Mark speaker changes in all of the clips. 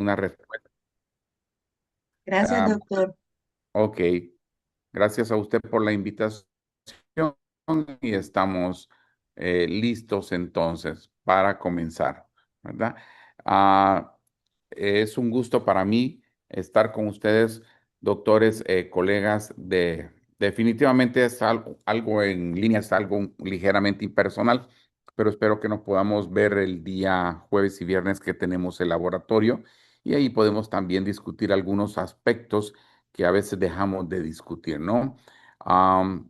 Speaker 1: una respuesta.
Speaker 2: Gracias,
Speaker 1: Ah,
Speaker 2: doctor.
Speaker 1: ok, gracias a usted por la invitación y estamos listos entonces para comenzar, ¿verdad? Ah, es un gusto para mí estar con ustedes, doctores, colegas definitivamente es algo en línea, es algo ligeramente impersonal, pero espero que nos podamos ver el día jueves y viernes que tenemos el laboratorio y ahí podemos también discutir algunos aspectos que a veces dejamos de discutir, ¿no? Am,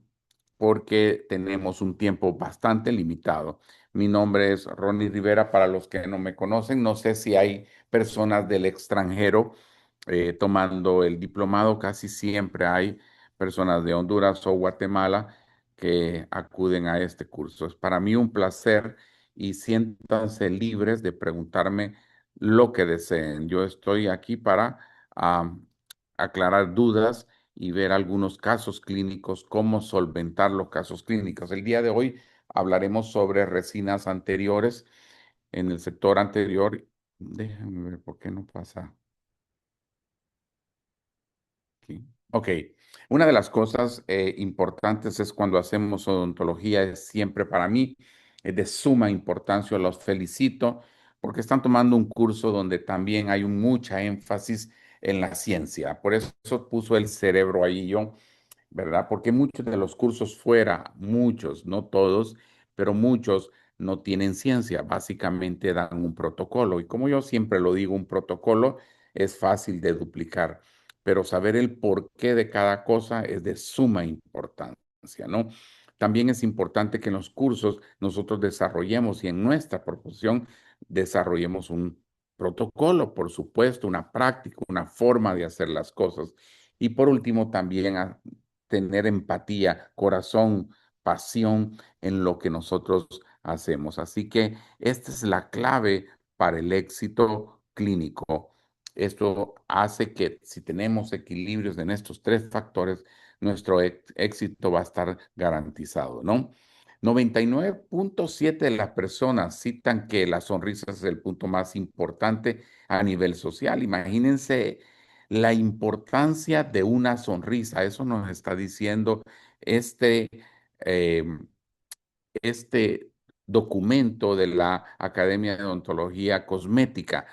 Speaker 1: Porque tenemos un tiempo bastante limitado. Mi nombre es Ronnie Rivera, para los que no me conocen. No sé si hay personas del extranjero tomando el diplomado. Casi siempre hay personas de Honduras o Guatemala que acuden a este curso. Es para mí un placer y siéntanse libres de preguntarme lo que deseen. Yo estoy aquí para aclarar dudas y ver algunos casos clínicos, cómo solventar los casos clínicos. El día de hoy hablaremos sobre resinas anteriores en el sector anterior. Déjenme ver por qué no pasa aquí. Ok, una de las cosas importantes es cuando hacemos odontología, es siempre para mí es de suma importancia, los felicito porque están tomando un curso donde también hay mucha énfasis en la ciencia. Por eso puso el cerebro ahí yo, ¿verdad? Porque muchos de los cursos fuera, muchos, no todos, pero muchos no tienen ciencia, básicamente dan un protocolo. Y como yo siempre lo digo, un protocolo es fácil de duplicar, pero saber el porqué de cada cosa es de suma importancia, ¿no? También es importante que en los cursos nosotros desarrollemos y en nuestra profesión desarrollemos un protocolo, por supuesto, una práctica, una forma de hacer las cosas. Y por último, también tener empatía, corazón, pasión en lo que nosotros hacemos. Así que esta es la clave para el éxito clínico. Esto hace que si tenemos equilibrios en estos tres factores, nuestro éxito va a estar garantizado, ¿no? 99.7 de las personas citan que la sonrisa es el punto más importante a nivel social. Imagínense la importancia de una sonrisa. Eso nos está diciendo este, eh, este documento de la Academia de Odontología Cosmética,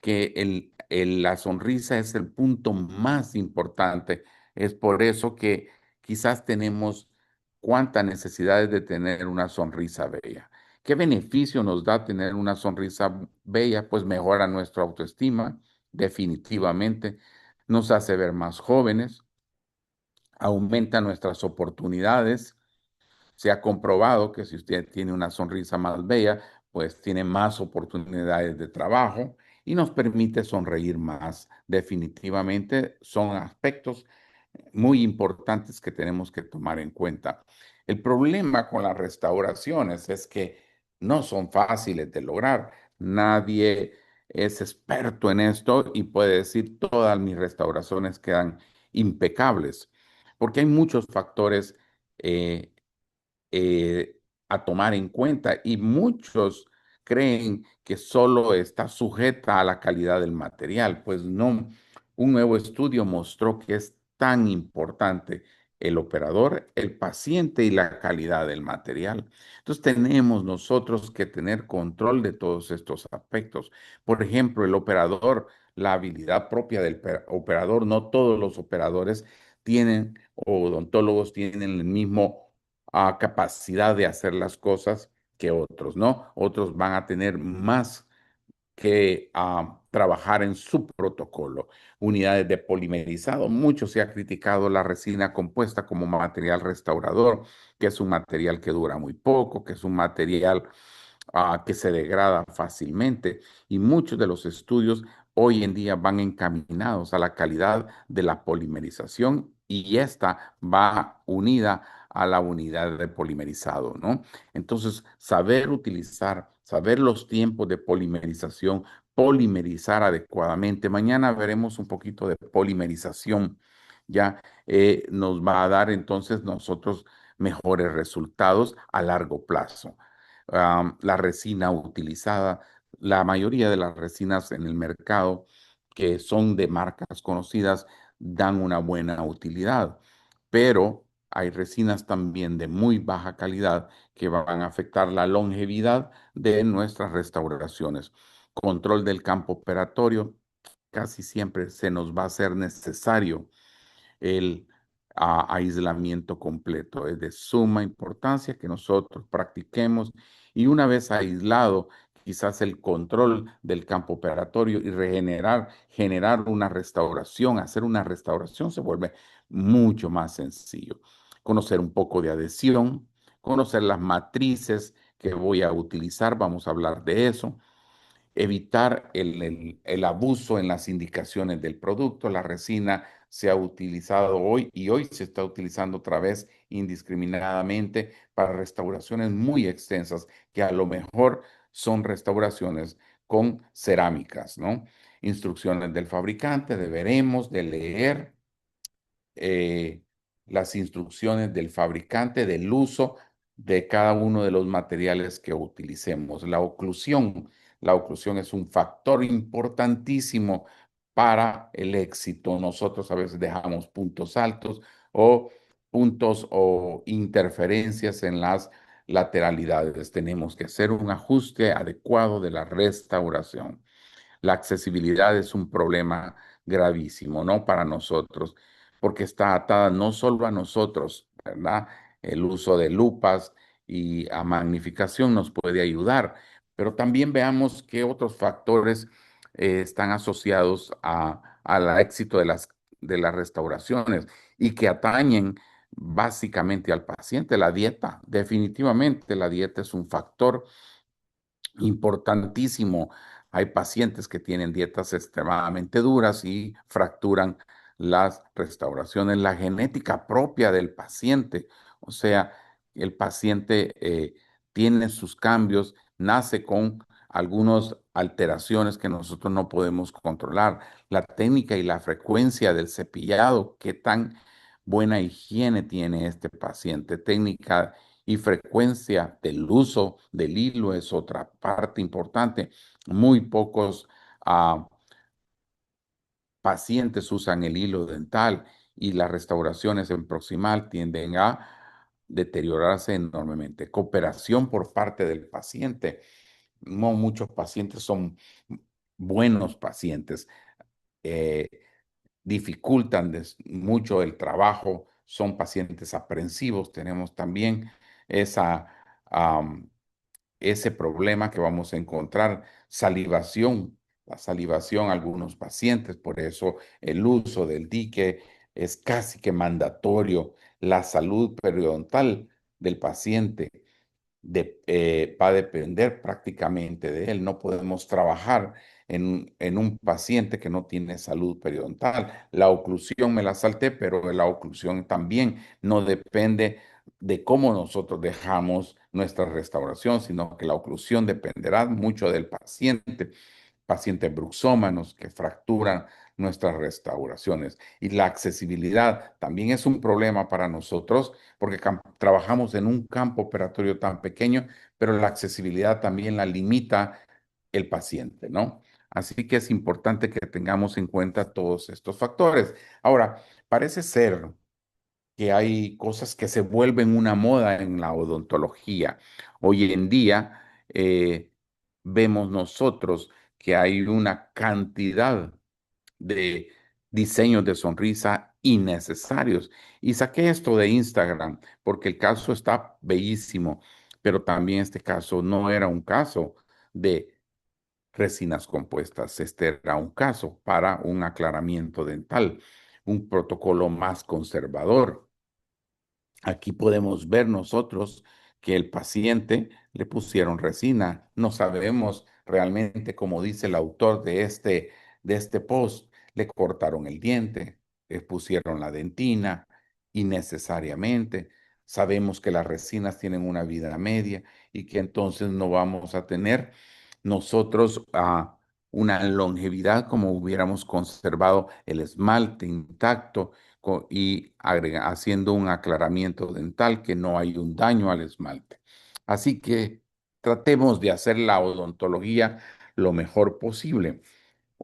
Speaker 1: que la sonrisa es el punto más importante. Es por eso que quizás tenemos cuánta necesidad de tener una sonrisa bella. ¿Qué beneficio nos da tener una sonrisa bella? Pues mejora nuestra autoestima, definitivamente. Nos hace ver más jóvenes, aumenta nuestras oportunidades. Se ha comprobado que si usted tiene una sonrisa más bella, pues tiene más oportunidades de trabajo y nos permite sonreír más. Definitivamente son aspectos muy importantes que tenemos que tomar en cuenta. El problema con las restauraciones es que no son fáciles de lograr. Nadie es experto en esto y puede decir todas mis restauraciones quedan impecables, porque hay muchos factores eh, eh, a tomar en cuenta y muchos creen que solo está sujeta a la calidad del material. Pues no, un nuevo estudio mostró que es tan importante el operador, el paciente y la calidad del material. Entonces tenemos nosotros que tener control de todos estos aspectos. Por ejemplo, el operador, la habilidad propia del operador, no todos los operadores tienen o odontólogos tienen el mismo capacidad de hacer las cosas que otros, ¿no? Otros van a tener más que trabajar en su protocolo. Unidades de polimerizado. Mucho se ha criticado la resina compuesta como material restaurador, que es un material que dura muy poco, que es un material que se degrada fácilmente. Y muchos de los estudios hoy en día van encaminados a la calidad de la polimerización y esta va unida a la unidad de polimerizado, ¿no? Entonces, saber utilizar, saber los tiempos de polimerización, polimerizar adecuadamente. Mañana veremos un poquito de polimerización. Ya nos va a dar entonces nosotros mejores resultados a largo plazo. La resina utilizada, la mayoría de las resinas en el mercado que son de marcas conocidas, dan una buena utilidad, pero hay resinas también de muy baja calidad que van a afectar la longevidad de nuestras restauraciones. Control del campo operatorio, casi siempre se nos va a ser necesario el aislamiento completo. Es de suma importancia que nosotros practiquemos y una vez aislado, quizás el control del campo operatorio y generar una restauración, hacer una restauración se vuelve mucho más sencillo. Conocer un poco de adhesión, conocer las matrices que voy a utilizar, vamos a hablar de eso, evitar el abuso en las indicaciones del producto. La resina se ha utilizado hoy y hoy se está utilizando otra vez indiscriminadamente para restauraciones muy extensas que a lo mejor son restauraciones con cerámicas, ¿no? Instrucciones del fabricante, deberemos de leer eh, las instrucciones del fabricante del uso de cada uno de los materiales que utilicemos. La oclusión es un factor importantísimo para el éxito. Nosotros a veces dejamos puntos altos o puntos o interferencias en las lateralidades. Tenemos que hacer un ajuste adecuado de la restauración. La accesibilidad es un problema gravísimo, ¿no? Para nosotros, porque está atada no solo a nosotros, ¿verdad? El uso de lupas y a magnificación nos puede ayudar, pero también veamos qué otros factores están asociados al éxito de las restauraciones y que atañen básicamente al paciente. La dieta, definitivamente la dieta es un factor importantísimo. Hay pacientes que tienen dietas extremadamente duras y fracturan las restauraciones, la genética propia del paciente. O sea, el paciente tiene sus cambios, nace con algunas alteraciones que nosotros no podemos controlar. La técnica y la frecuencia del cepillado, qué tan buena higiene tiene este paciente, técnica y frecuencia del uso del hilo es otra parte importante. Muy pocos pacientes usan el hilo dental y las restauraciones en proximal tienden a deteriorarse enormemente. Cooperación por parte del paciente. No muchos pacientes son buenos pacientes. Eh, Dificultan mucho el trabajo, son pacientes aprensivos. Tenemos también esa ese problema que vamos a encontrar, salivación, la salivación algunos pacientes, por eso el uso del dique es casi que mandatorio. La salud periodontal del paciente va a depender prácticamente de él. No podemos trabajar en un paciente que no tiene salud periodontal. La oclusión me la salté, pero la oclusión también no depende de cómo nosotros dejamos nuestra restauración, sino que la oclusión dependerá mucho del paciente. Pacientes bruxómanos que fracturan nuestras restauraciones. Y la accesibilidad también es un problema para nosotros porque trabajamos en un campo operatorio tan pequeño, pero la accesibilidad también la limita el paciente, ¿no? Así que es importante que tengamos en cuenta todos estos factores. Ahora, parece ser que hay cosas que se vuelven una moda en la odontología. Hoy en día vemos nosotros que hay una cantidad de diseños de sonrisa innecesarios. Y saqué esto de Instagram porque el caso está bellísimo, pero también este caso no era un caso de resinas compuestas, este era un caso para un aclaramiento dental, un protocolo más conservador. Aquí podemos ver nosotros que el paciente le pusieron resina. No sabemos realmente, como dice el autor de este post, le cortaron el diente, le pusieron la dentina innecesariamente. Sabemos que las resinas tienen una vida media y que entonces no vamos a tener nosotros una longevidad como hubiéramos conservado el esmalte intacto y haciendo un aclaramiento dental que no hay un daño al esmalte. Así que tratemos de hacer la odontología lo mejor posible.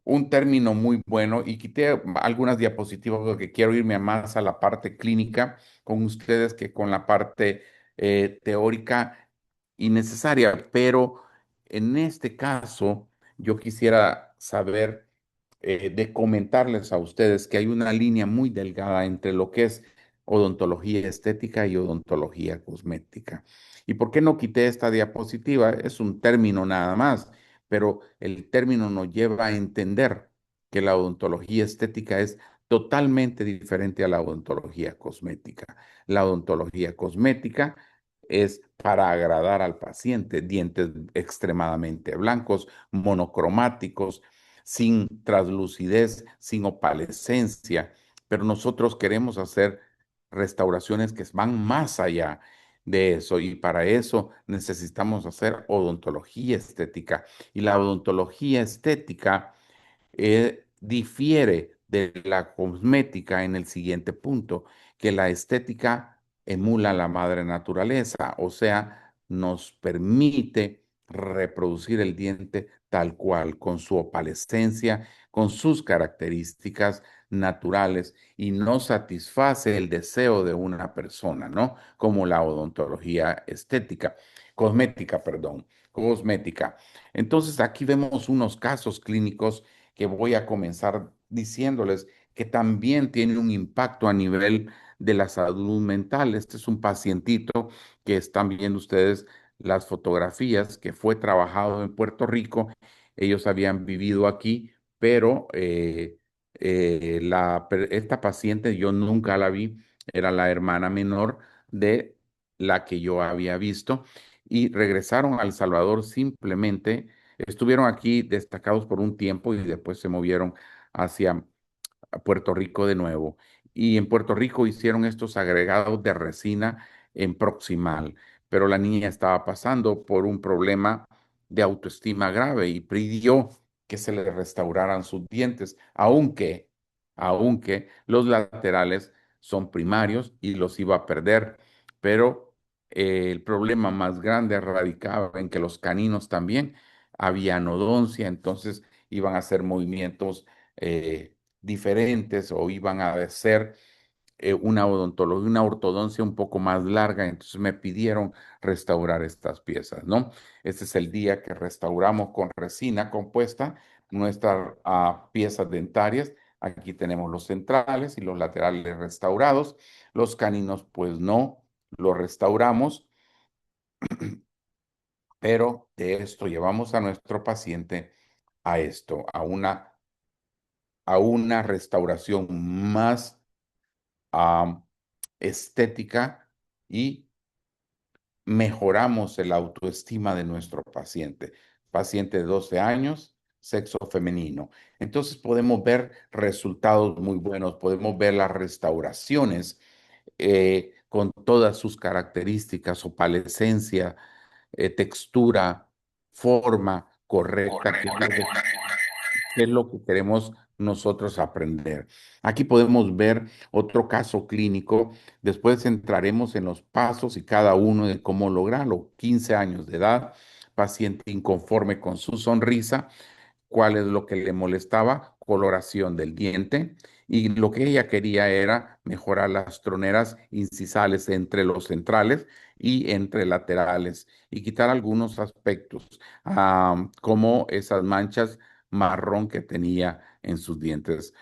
Speaker 1: un término muy bueno y quité algunas diapositivas porque quiero irme más a la parte clínica con ustedes que con la parte teórica innecesaria. Pero en este caso, yo quisiera saber de comentarles a ustedes que hay una línea muy delgada entre lo que es odontología estética y odontología cosmética. ¿Y por qué no quité esta diapositiva? Es un término nada más, pero el término nos lleva a entender que la odontología estética es totalmente diferente a la odontología cosmética. La odontología cosmética es para agradar al paciente, dientes extremadamente blancos, monocromáticos, sin traslucidez, sin opalescencia, pero nosotros queremos hacer restauraciones que van más allá de eso y para eso necesitamos hacer odontología estética. Y la odontología estética difiere de la cosmética en el siguiente punto, que la estética emula la madre naturaleza, o sea, nos permite reproducir el diente tal cual, con su opalescencia, con sus características naturales y no satisface el deseo de una persona, ¿no? Como la odontología estética, cosmética, perdón, cosmética. Entonces aquí vemos unos casos clínicos que voy a comenzar diciéndoles que también tiene un impacto a nivel de la salud mental. Este es un pacientito que están viendo ustedes las fotografías que fue trabajado en Puerto Rico. Ellos habían vivido aquí, pero esta paciente yo nunca la vi, era la hermana menor de la que yo había visto y regresaron a El Salvador simplemente. Estuvieron aquí destacados por un tiempo y después se movieron hacia Puerto Rico de nuevo. Y en Puerto Rico hicieron estos agregados de resina en Proximal, pero la niña estaba pasando por un problema de autoestima grave y pidió que se le restauraran sus dientes, aunque los laterales son primarios y los iba a perder, pero el problema más grande radicaba en que los caninos también había anodoncia, entonces iban a hacer movimientos diferentes o iban a hacer una odontología, una ortodoncia un poco más larga, entonces me pidieron restaurar estas piezas, ¿no? Este es el día que restauramos con resina compuesta nuestras piezas dentarias. Aquí tenemos los centrales y los laterales restaurados. Los caninos, pues no, los restauramos, pero de esto llevamos a nuestro paciente a esto, a una restauración más um, estética y mejoramos el autoestima de nuestro paciente. Paciente de 12 años, sexo femenino. Entonces podemos ver resultados muy buenos, podemos ver las restauraciones con todas sus características, opalescencia, textura, forma correcta, que es lo que ¿qué es lo que queremos nosotros aprender? Aquí podemos ver otro caso clínico. Después entraremos en los pasos y cada uno de cómo lograrlo. 15 años de edad, paciente inconforme con su sonrisa, cuál es lo que le molestaba, coloración del diente, y lo que ella quería era mejorar las troneras incisales entre los centrales y entre laterales y quitar algunos aspectos, como esas manchas marrón que tenía en sus dientes.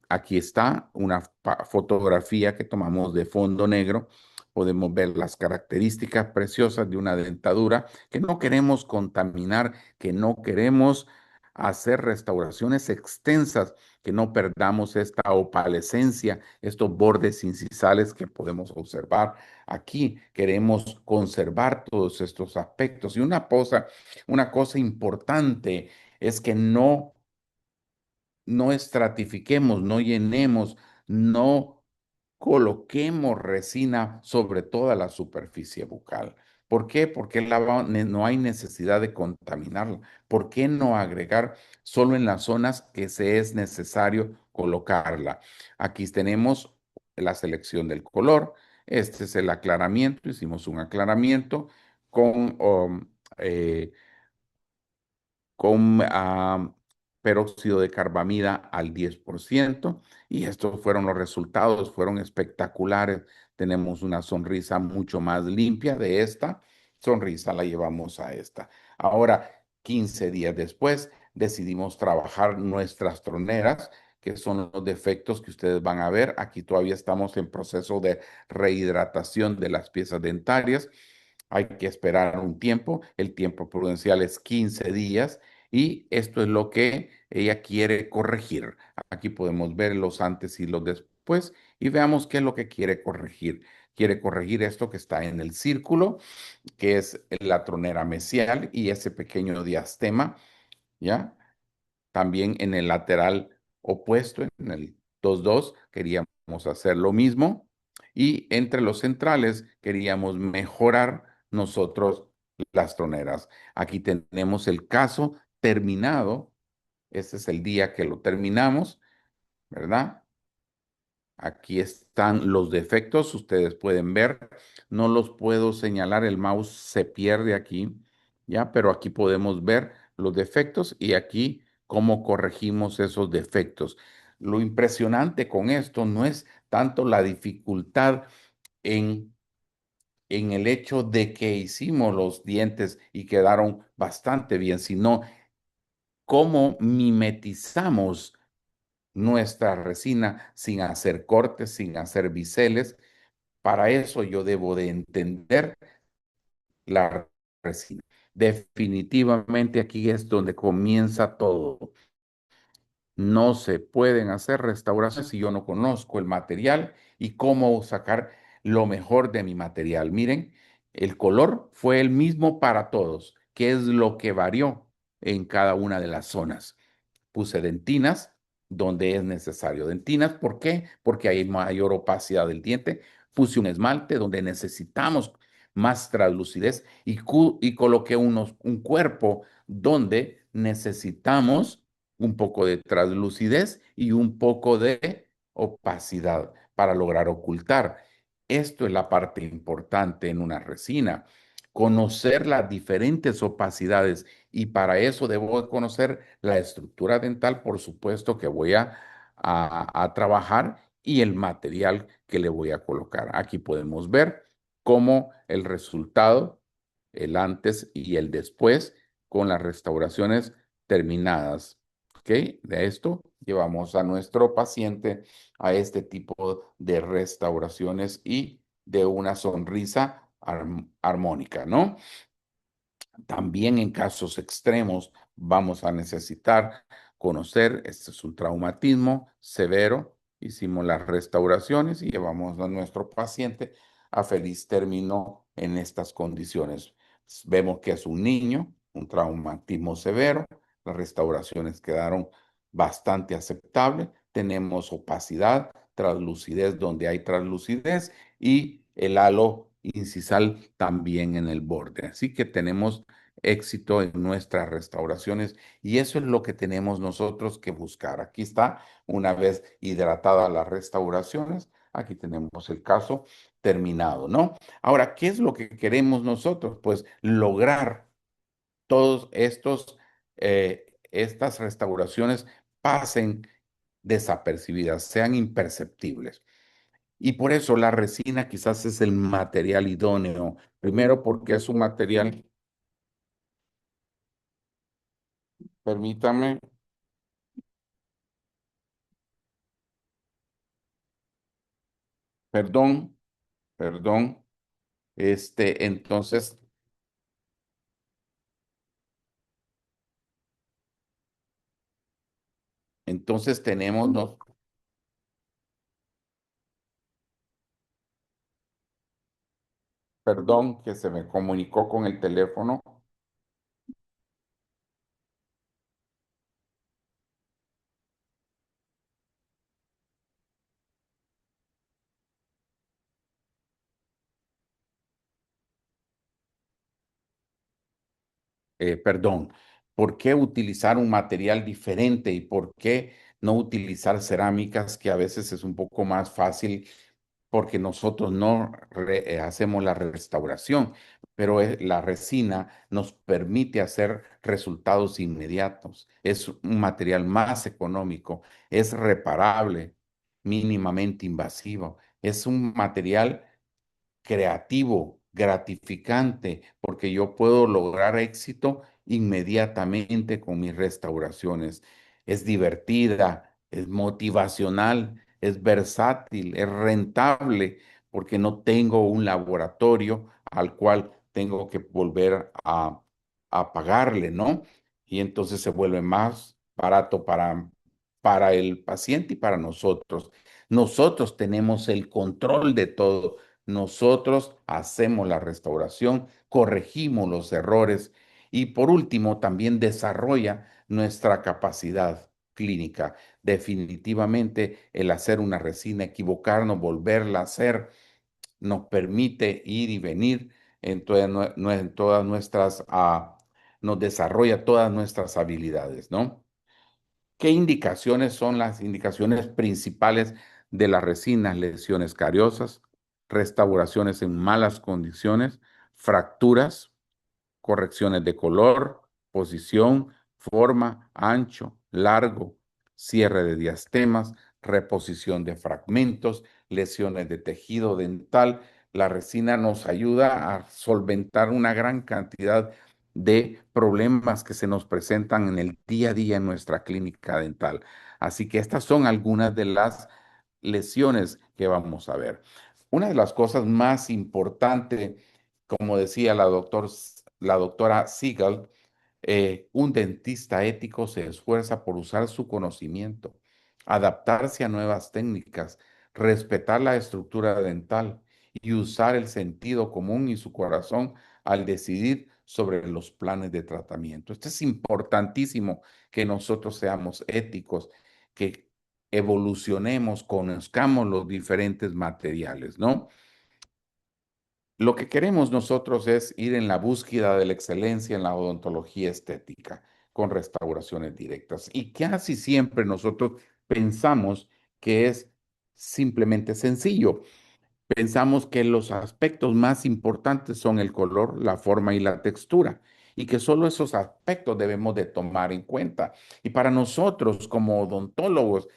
Speaker 1: Aquí está una fotografía que tomamos de fondo negro. Podemos ver las características preciosas de una dentadura que no queremos contaminar, que no queremos hacer restauraciones extensas, que no perdamos esta opalescencia, estos bordes incisales que podemos observar. Aquí queremos conservar todos estos aspectos. Y una cosa importante es que no estratifiquemos, no llenemos, no coloquemos resina sobre toda la superficie bucal. ¿Por qué? Porque no hay necesidad de contaminarla. ¿Por qué no agregar solo en las zonas que se es necesario colocarla? Aquí tenemos la selección del color. Este es el aclaramiento. Hicimos un aclaramiento con, eh, con peróxido de carbamida al 10%, y estos fueron los resultados, fueron espectaculares. Tenemos una sonrisa mucho más limpia. De esta sonrisa la llevamos a esta. Ahora, 15 días después, decidimos trabajar nuestras troneras, que son los defectos que ustedes van a ver. Aquí todavía estamos en proceso de rehidratación de las piezas dentarias. Hay que esperar un tiempo. El tiempo prudencial es 15 días, y esto es lo que ella quiere corregir. Aquí podemos ver los antes y los después, y veamos qué es lo que quiere corregir. Quiere corregir esto que está en el círculo, que es la tronera mesial y ese pequeño diastema, ¿ya? También en el lateral opuesto, en el 2-2, queríamos hacer lo mismo. Y entre los centrales queríamos mejorar nosotros las troneras. Aquí tenemos el caso terminado. Este es el día que lo terminamos, ¿verdad? Aquí están los defectos, ustedes pueden ver, no los puedo señalar, el mouse se pierde aquí, ¿ya? Pero aquí podemos ver los defectos y aquí cómo corregimos esos defectos. Lo impresionante con esto no es tanto la dificultad en, en el hecho de que hicimos los dientes y quedaron bastante bien, sino cómo mimetizamos nuestra resina sin hacer cortes, sin hacer biseles. Para eso yo debo de entender la resina. Definitivamente aquí es donde comienza todo. No se pueden hacer restauraciones si yo no conozco el material y cómo sacar lo mejor de mi material. Miren, el color fue el mismo para todos. ¿Qué es lo que varió en cada una de las zonas? Puse dentinas donde es necesario dentinas. ¿Por qué? Porque hay mayor opacidad del diente. Puse un esmalte donde necesitamos más translucidez, y coloqué un cuerpo donde necesitamos un poco de translucidez y un poco de opacidad para lograr ocultar. Esto es la parte importante en una resina, conocer las diferentes opacidades, y para eso debo conocer la estructura dental, por supuesto, que voy a trabajar, y el material que le voy a colocar. Aquí podemos ver cómo el resultado, el antes y el después, con las restauraciones terminadas. ¿Ok? De esto llevamos a nuestro paciente a este tipo de restauraciones y de una sonrisa armónica, ¿no? También en casos extremos vamos a necesitar conocer, este es un traumatismo severo, hicimos las restauraciones y llevamos a nuestro paciente a feliz término en estas condiciones. Vemos que es un niño, un traumatismo severo, las restauraciones quedaron bastante aceptables, tenemos opacidad, translucidez donde hay translucidez, y el halo incisal también en el borde. Así que tenemos éxito en nuestras restauraciones, y eso es lo que tenemos nosotros que buscar. Aquí está, una vez hidratadas las restauraciones, aquí tenemos el caso terminado, ¿no? Ahora, ¿qué es lo que queremos nosotros? Pues lograr todos estas restauraciones pasen desapercibidas, sean imperceptibles. Y por eso la resina quizás es el material idóneo. Primero porque es un material, permítame, perdón, perdón, entonces, tenemos, no, perdón, que se me comunicó con el teléfono. Perdón, ¿por qué utilizar un material diferente y por qué no utilizar cerámicas, que a veces es un poco más fácil porque nosotros no hacemos la restauración? pero la resina nos permite hacer resultados inmediatos. Es un material más económico, es reparable, mínimamente invasivo. Es un material creativo, gratificante, porque yo puedo lograr éxito inmediatamente con mis restauraciones. Es divertida, es motivacional, es versátil, es rentable, porque no tengo un laboratorio al cual tengo que volver a pagarle, ¿no? Y entonces se vuelve más barato para el paciente y para nosotros. Nosotros tenemos el control de todo. Nosotros hacemos la restauración, corregimos los errores y por último también desarrolla nuestra capacidad clínica. Definitivamente el hacer una resina, equivocarnos, volverla a hacer, nos permite ir y venir en todas nuestras, nos desarrolla todas nuestras habilidades, ¿no? ¿Qué indicaciones son las indicaciones principales de las resinas? Lesiones cariosas, restauraciones en malas condiciones, fracturas, correcciones de color, posición, forma, ancho, largo, cierre de diastemas, reposición de fragmentos, lesiones de tejido dental. La resina nos ayuda a solventar una gran cantidad de problemas que se nos presentan en el día a día en nuestra clínica dental. Así que estas son algunas de las lesiones que vamos a ver. Una de las cosas más importantes, como decía la doctora Siegel, un dentista ético se esfuerza por usar su conocimiento, adaptarse a nuevas técnicas, respetar la estructura dental y usar el sentido común y su corazón al decidir sobre los planes de tratamiento. Esto es importantísimo, que nosotros seamos éticos, que evolucionemos, conozcamos los diferentes materiales, ¿no? Lo que queremos nosotros es ir en la búsqueda de la excelencia en la odontología estética con restauraciones directas. Y casi siempre nosotros pensamos que es simplemente sencillo. Pensamos que los aspectos más importantes son el color, la forma y la textura, y que solo esos aspectos debemos de tomar en cuenta. Y para nosotros como odontólogos,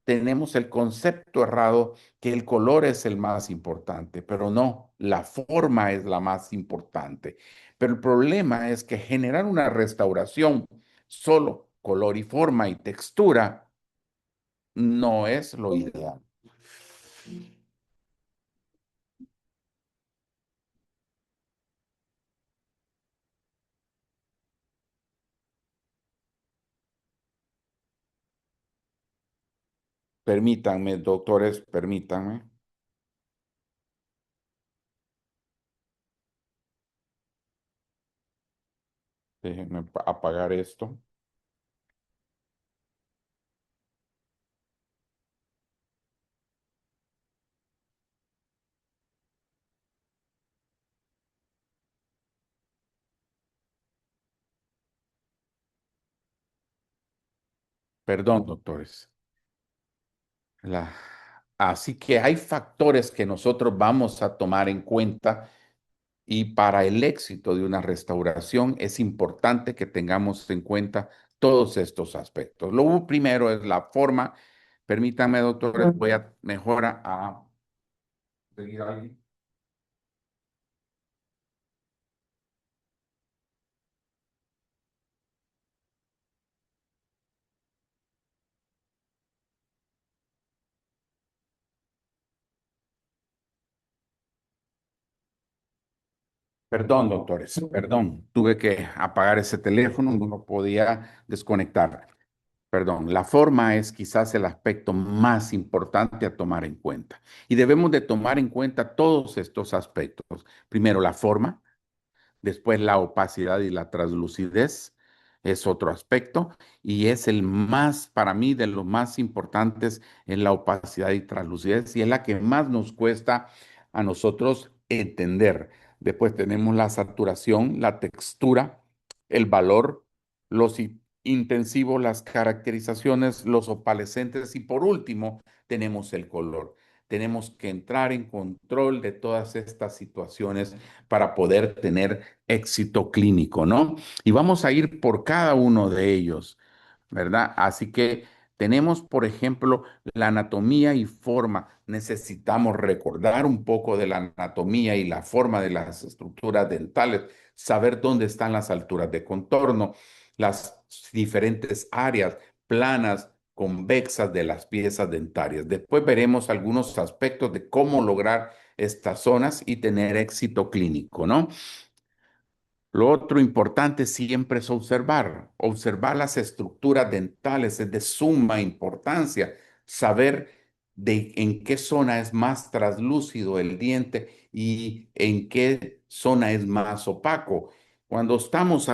Speaker 1: tenemos el concepto errado que el color es el más importante, pero no, la forma es la más importante. Pero el problema es que generar una restauración solo color y forma y textura no es lo ideal. Permítanme, doctores, permítanme. Déjenme apagar esto. Perdón, doctores. La- Así que hay factores que nosotros vamos a tomar en cuenta. Y para el éxito de una restauración es importante que tengamos en cuenta todos estos aspectos. Lo primero es la forma. Permítanme, doctores, voy a mejorar a seguir ahí. Perdón, doctores, perdón. Tuve que apagar ese teléfono, no lo podía desconectar. Perdón, la forma es quizás el aspecto más importante a tomar en cuenta. Y debemos de tomar en cuenta todos estos aspectos. Primero, la forma. Después la opacidad y la translucidez es otro aspecto y es el más, para mí, de los más importantes en la opacidad y translucidez y es la que más nos cuesta a nosotros entender. Después tenemos la saturación, la textura, el valor, los intensivos, las caracterizaciones, los opalescentes y por último tenemos el color. tenemos que entrar en control de todas estas situaciones para poder tener éxito clínico, ¿no? Y vamos a ir por cada uno de ellos, ¿verdad? Así que tenemos, por ejemplo, la anatomía y forma. Necesitamos recordar un poco de la anatomía y la forma de las estructuras dentales, saber dónde están las alturas de contorno, las diferentes áreas planas, convexas de las piezas dentarias. Después veremos algunos aspectos de cómo lograr estas zonas y tener éxito clínico, ¿no? Lo otro importante siempre es observar las estructuras dentales, es de suma importancia saber de en qué zona es más traslúcido el diente y en qué zona es más opaco. Cuando estamos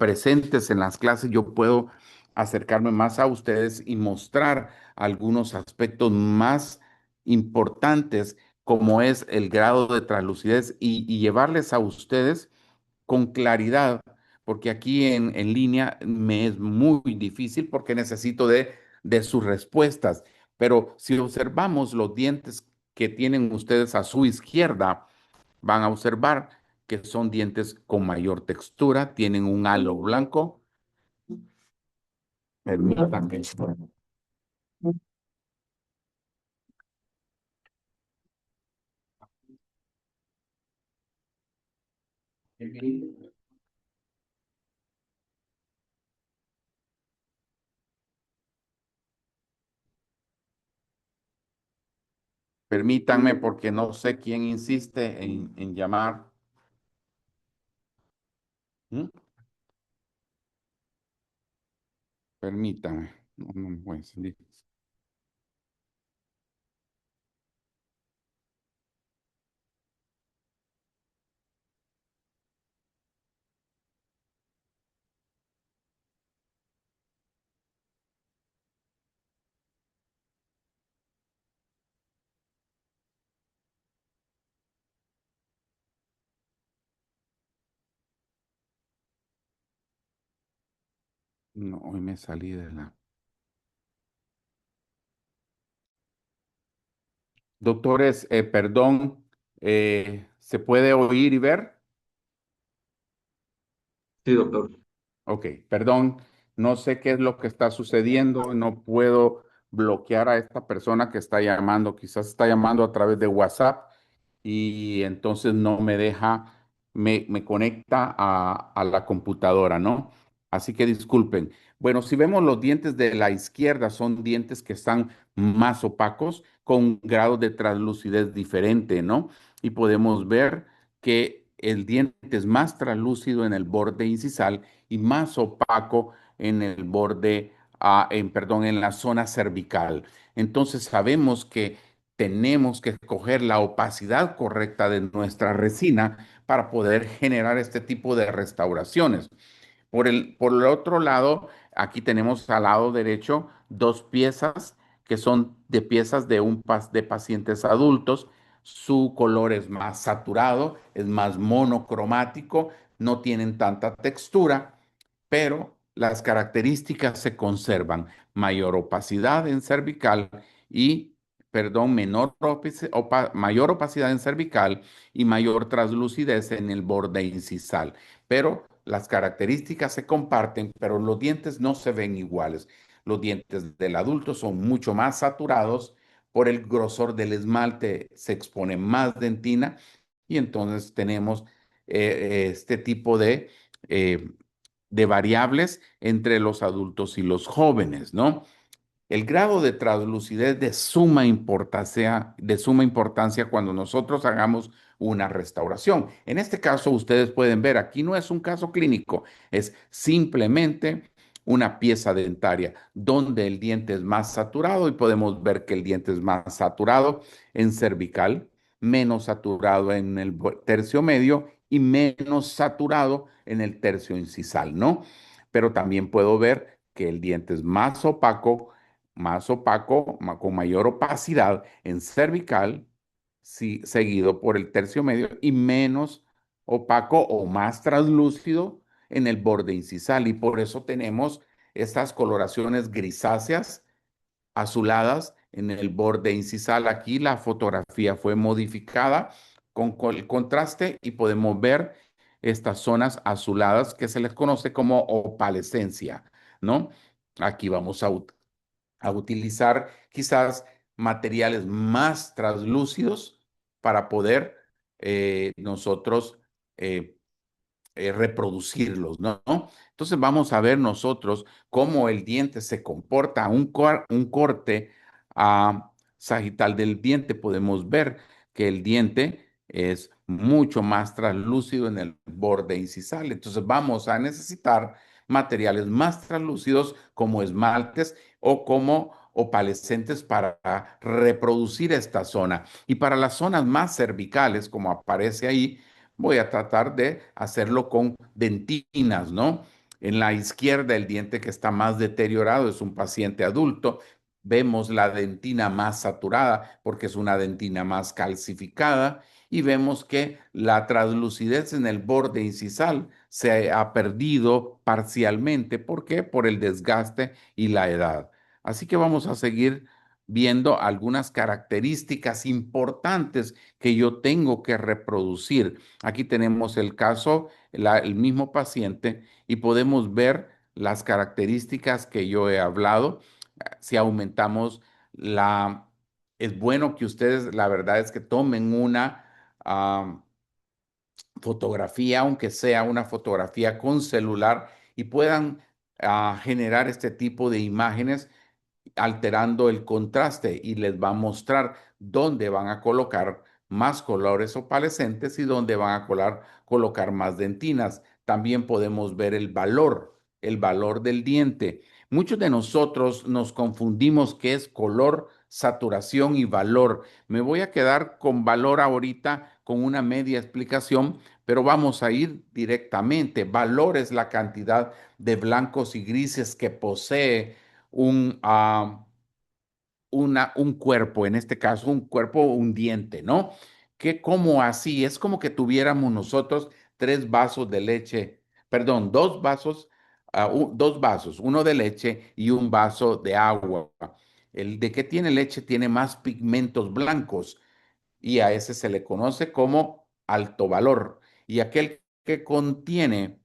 Speaker 1: presentes en las clases, yo puedo acercarme más a ustedes y mostrar algunos aspectos más importantes, como es el grado de translucidez y llevarles a ustedes con claridad, porque aquí en línea me es muy difícil porque necesito de sus respuestas. Pero si observamos los dientes que tienen ustedes a su izquierda, van a observar que son dientes con mayor textura, tienen un halo blanco. Permítanme. Permítanme porque no sé quién insiste en llamar. ¿Mm? Permítanme. No, no, pues, no, hoy me salí de la... Doctores, perdón, ¿se puede oír y ver?
Speaker 3: Sí, doctor.
Speaker 1: Ok, perdón, no sé qué es lo que está sucediendo, no puedo bloquear a esta persona que está llamando, quizás está llamando a través de WhatsApp y entonces no me deja, me conecta a la computadora, ¿no? Así que disculpen. Bueno, si vemos los dientes de la izquierda, son dientes que están más opacos, con grados de translucidez diferente, ¿no? Y podemos ver que el diente es más translúcido en el borde incisal y más opaco en el borde, perdón, en la zona cervical. Entonces sabemos que tenemos que escoger la opacidad correcta de nuestra resina para poder generar este tipo de restauraciones. Por el otro lado, aquí tenemos al lado derecho dos piezas que son de piezas de pacientes adultos. Su color es más saturado, es más monocromático, no tienen tanta textura, pero las características se conservan. Mayor opacidad en cervical y, perdón, mayor opacidad en cervical y mayor translucidez en el borde incisal. Pero las características se comparten, pero los dientes no se ven iguales. Los dientes del adulto son mucho más saturados, por el grosor del esmalte se expone más dentina y entonces tenemos este tipo eh, de variables entre los adultos y los jóvenes, ¿no? El grado de translucidez de suma importancia cuando nosotros hagamos una restauración. En este caso, ustedes pueden ver, aquí no es un caso clínico, es simplemente una pieza dentaria donde el diente es más saturado y podemos ver que el diente es más saturado en cervical, menos saturado en el tercio medio y menos saturado en el tercio incisal, ¿no? Pero también puedo ver que el diente es más opaco, con mayor opacidad en cervical, sí, seguido por el tercio medio, y menos opaco o más translúcido en el borde incisal. Y por eso tenemos estas coloraciones grisáceas, azuladas en el borde incisal. Aquí la fotografía fue modificada con el contraste y podemos ver estas zonas azuladas que se les conoce como opalescencia, ¿no? Aquí vamos a utilizar quizás materiales más translúcidos para poder nosotros eh, reproducirlos, ¿no? Entonces vamos a ver nosotros cómo el diente se comporta. Un corte sagital del diente, podemos ver que el diente es mucho más translúcido en el borde incisal. Entonces vamos a necesitar materiales más translúcidos como esmaltes o como opalescentes para reproducir esta zona. Y para las zonas más cervicales, como aparece ahí, voy a tratar de hacerlo con dentinas, ¿no? En la izquierda, el diente que está más deteriorado es un paciente adulto. Vemos la dentina más saturada porque es una dentina más calcificada y vemos que la translucidez en el borde incisal se ha perdido parcialmente. ¿Por qué? Por el desgaste y la edad. Así que vamos a seguir viendo algunas características importantes que yo tengo que reproducir. Aquí tenemos el caso, el mismo paciente, y podemos ver las características que yo he hablado. Si aumentamos la... Es bueno que ustedes, la verdad es que tomen una fotografía, aunque sea una fotografía con celular, y puedan generar este tipo de imágenes alterando el contraste y les va a mostrar dónde van a colocar más colores opalescentes y dónde van a colocar más dentinas. También podemos ver el valor del diente. Muchos de nosotros nos confundimos qué es color, saturación y valor. Me voy a quedar con valor ahorita con una media explicación, pero vamos a ir directamente. Valor es la cantidad de blancos y grises que posee un, un cuerpo, en este caso un cuerpo, un diente, ¿no? Que como así, es como que tuviéramos nosotros tres vasos de leche, perdón, dos vasos, uno de leche y un vaso de agua. El de que tiene leche tiene más pigmentos blancos y a ese se le conoce como alto valor. Y aquel que contiene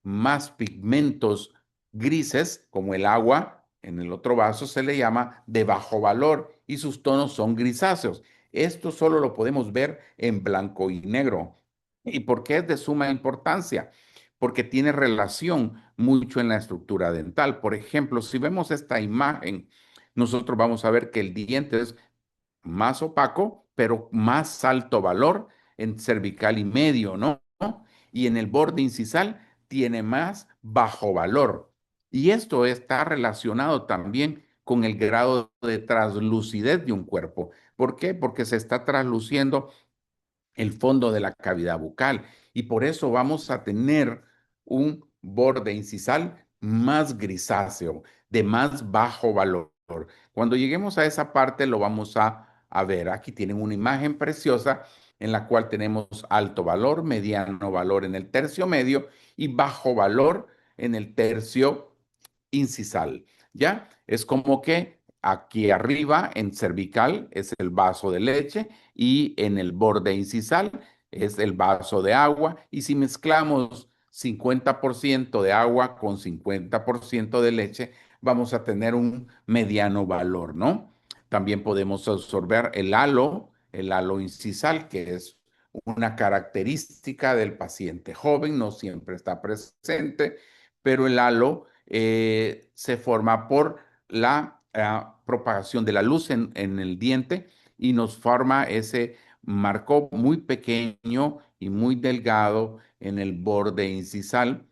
Speaker 1: más pigmentos grises, como el agua, en el otro vaso se le llama de bajo valor y sus tonos son grisáceos. Esto solo lo podemos ver en blanco y negro. ¿Y por qué es de suma importancia? Porque tiene relación mucho en la estructura dental. Por ejemplo, si vemos esta imagen, nosotros vamos a ver que el diente es más opaco, pero más alto valor en cervical y medio, ¿no? Y en el borde incisal tiene más bajo valor. Y esto está relacionado también con el grado de translucidez de un cuerpo. ¿Por qué? Porque se está transluciendo el fondo de la cavidad bucal y por eso vamos a tener un borde incisal más grisáceo, de más bajo valor. Cuando lleguemos a esa parte lo vamos a ver. Aquí tienen una imagen preciosa en la cual tenemos alto valor, mediano valor en el tercio medio y bajo valor en el tercio incisal. ¿Ya? Es como que aquí arriba en cervical es el vaso de leche y en el borde incisal es el vaso de agua. Y si mezclamos 50% de agua con 50% de leche, vamos a tener un mediano valor, ¿no? También podemos absorber el halo incisal, que es una característica del paciente joven, no siempre está presente, pero el halo se forma por la propagación de la luz en el diente y nos forma ese marco muy pequeño y muy delgado en el borde incisal.